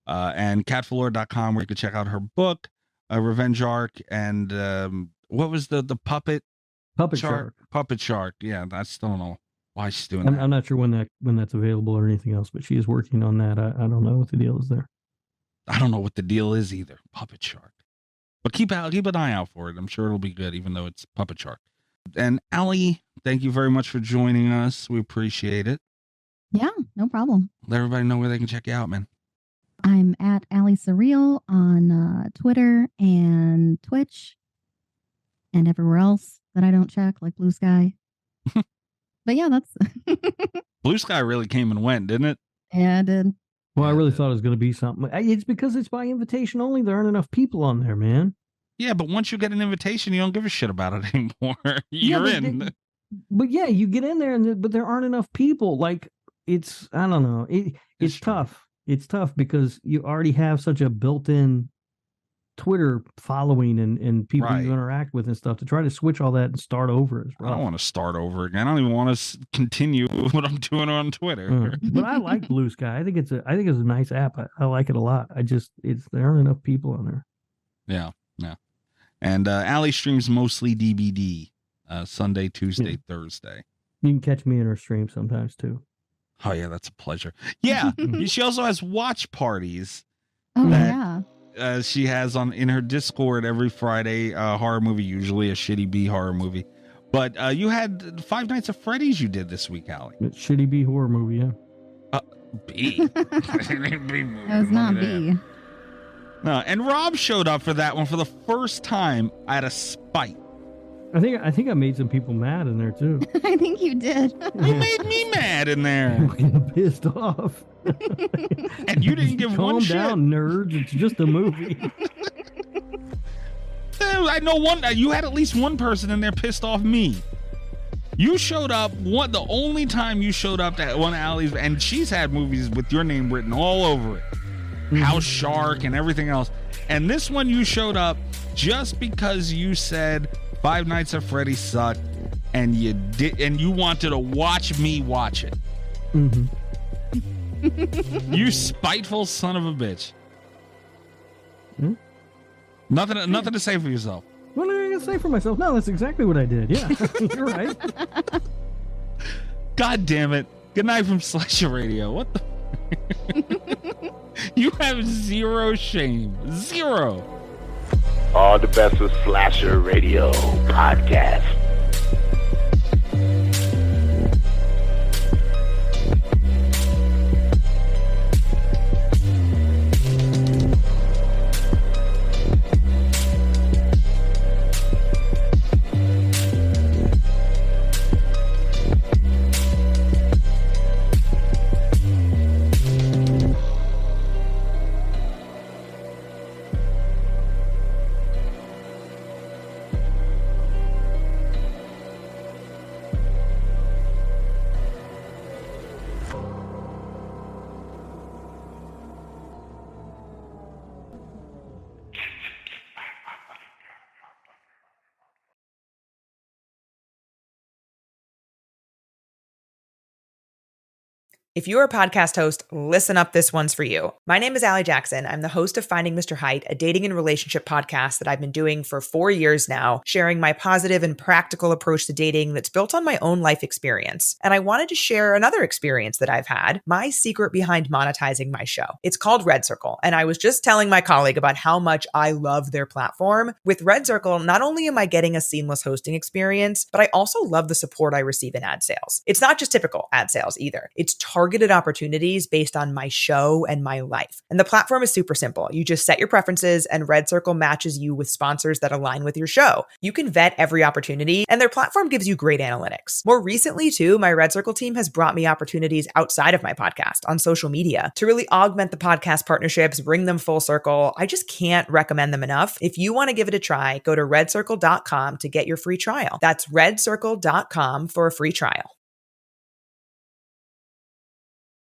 and catvelour.com, where you can check out her book, Revenge Arc, and what was the puppet Shark. Puppet Shark. Yeah, I still don't know why she's doing that. I'm not sure when that's available or anything else, but she is working on that. I don't know what the deal is there. I don't know what the deal is either. Puppet Shark. But keep an eye out for it. I'm sure it'll be good, even though it's Puppet Shark. And Allie, thank you very much for joining us. We appreciate it. Yeah, no problem. Let everybody know where they can check you out, man. I'm at Allie Surreal on Twitter and Twitch and everywhere else that I don't check, like Blue Sky. But yeah, that's... Blue Sky really came and went, didn't it? Yeah, it did. Well, I really thought it was going to be something. It's because it's by invitation only. There aren't enough people on there, man. Yeah, but once you get an invitation, you don't give a shit about it anymore. You're in. But yeah, you get in there, but there aren't enough people. Like, I don't know. It's tough. It's tough because you already have such a built-in Twitter following and people you interact with and stuff. To try to switch all that and start over is rough. I don't want to start over again. I don't even want to continue what I'm doing on Twitter. But I like Blue Sky. I think it's a nice app. I like it a lot. There aren't enough people on there. Yeah. And Allie streams mostly DBD, Sunday, Tuesday, Thursday. You can catch me in her stream sometimes too. Oh yeah, that's a pleasure. Yeah, she also has watch parties. Oh yeah. She has in her Discord every Friday, a horror movie, usually a shitty B horror movie. But you had Five Nights at Freddy's you did this week, Allie. Shitty B horror movie, yeah. B. That was not B. No, and Rob showed up for that one for the first time out of spite. I think I made some people mad in there too. I think you did. You made me mad in there. Pissed off. And you didn't give one shit. Calm down, nerds. It's just a movie. I know you had at least one person in there pissed off me. You showed up the only time you showed up at one of Allie's, and she's had movies with your name written all over it. House Shark and everything else. And this one you showed up just because you said Five Nights at Freddy's sucked, and you wanted to watch me watch it. You spiteful son of a bitch. Nothing to say for yourself. What am I going to say for myself? No, that's exactly what I did. Yeah, you're right. God damn it. Good night from Slasher Radio. What the... You have zero shame. Zero. All the best with Slasher Radio Podcast. If you're a podcast host, listen up, this one's for you. My name is Allie Jackson. I'm the host of Finding Mr. Height, a dating and relationship podcast that I've been doing for 4 years now, sharing my positive and practical approach to dating that's built on my own life experience. And I wanted to share another experience that I've had, my secret behind monetizing my show. It's called Red Circle, and I was just telling my colleague about how much I love their platform. With Red Circle, not only am I getting a seamless hosting experience, but I also love the support I receive in ad sales. It's not just typical ad sales either. It's targeted opportunities based on my show and my life. And the platform is super simple. You just set your preferences and Red Circle matches you with sponsors that align with your show. You can vet every opportunity and their platform gives you great analytics. More recently too, my Red Circle team has brought me opportunities outside of my podcast on social media to really augment the podcast partnerships, bring them full circle. I just can't recommend them enough. If you want to give it a try, go to redcircle.com to get your free trial. That's redcircle.com for a free trial.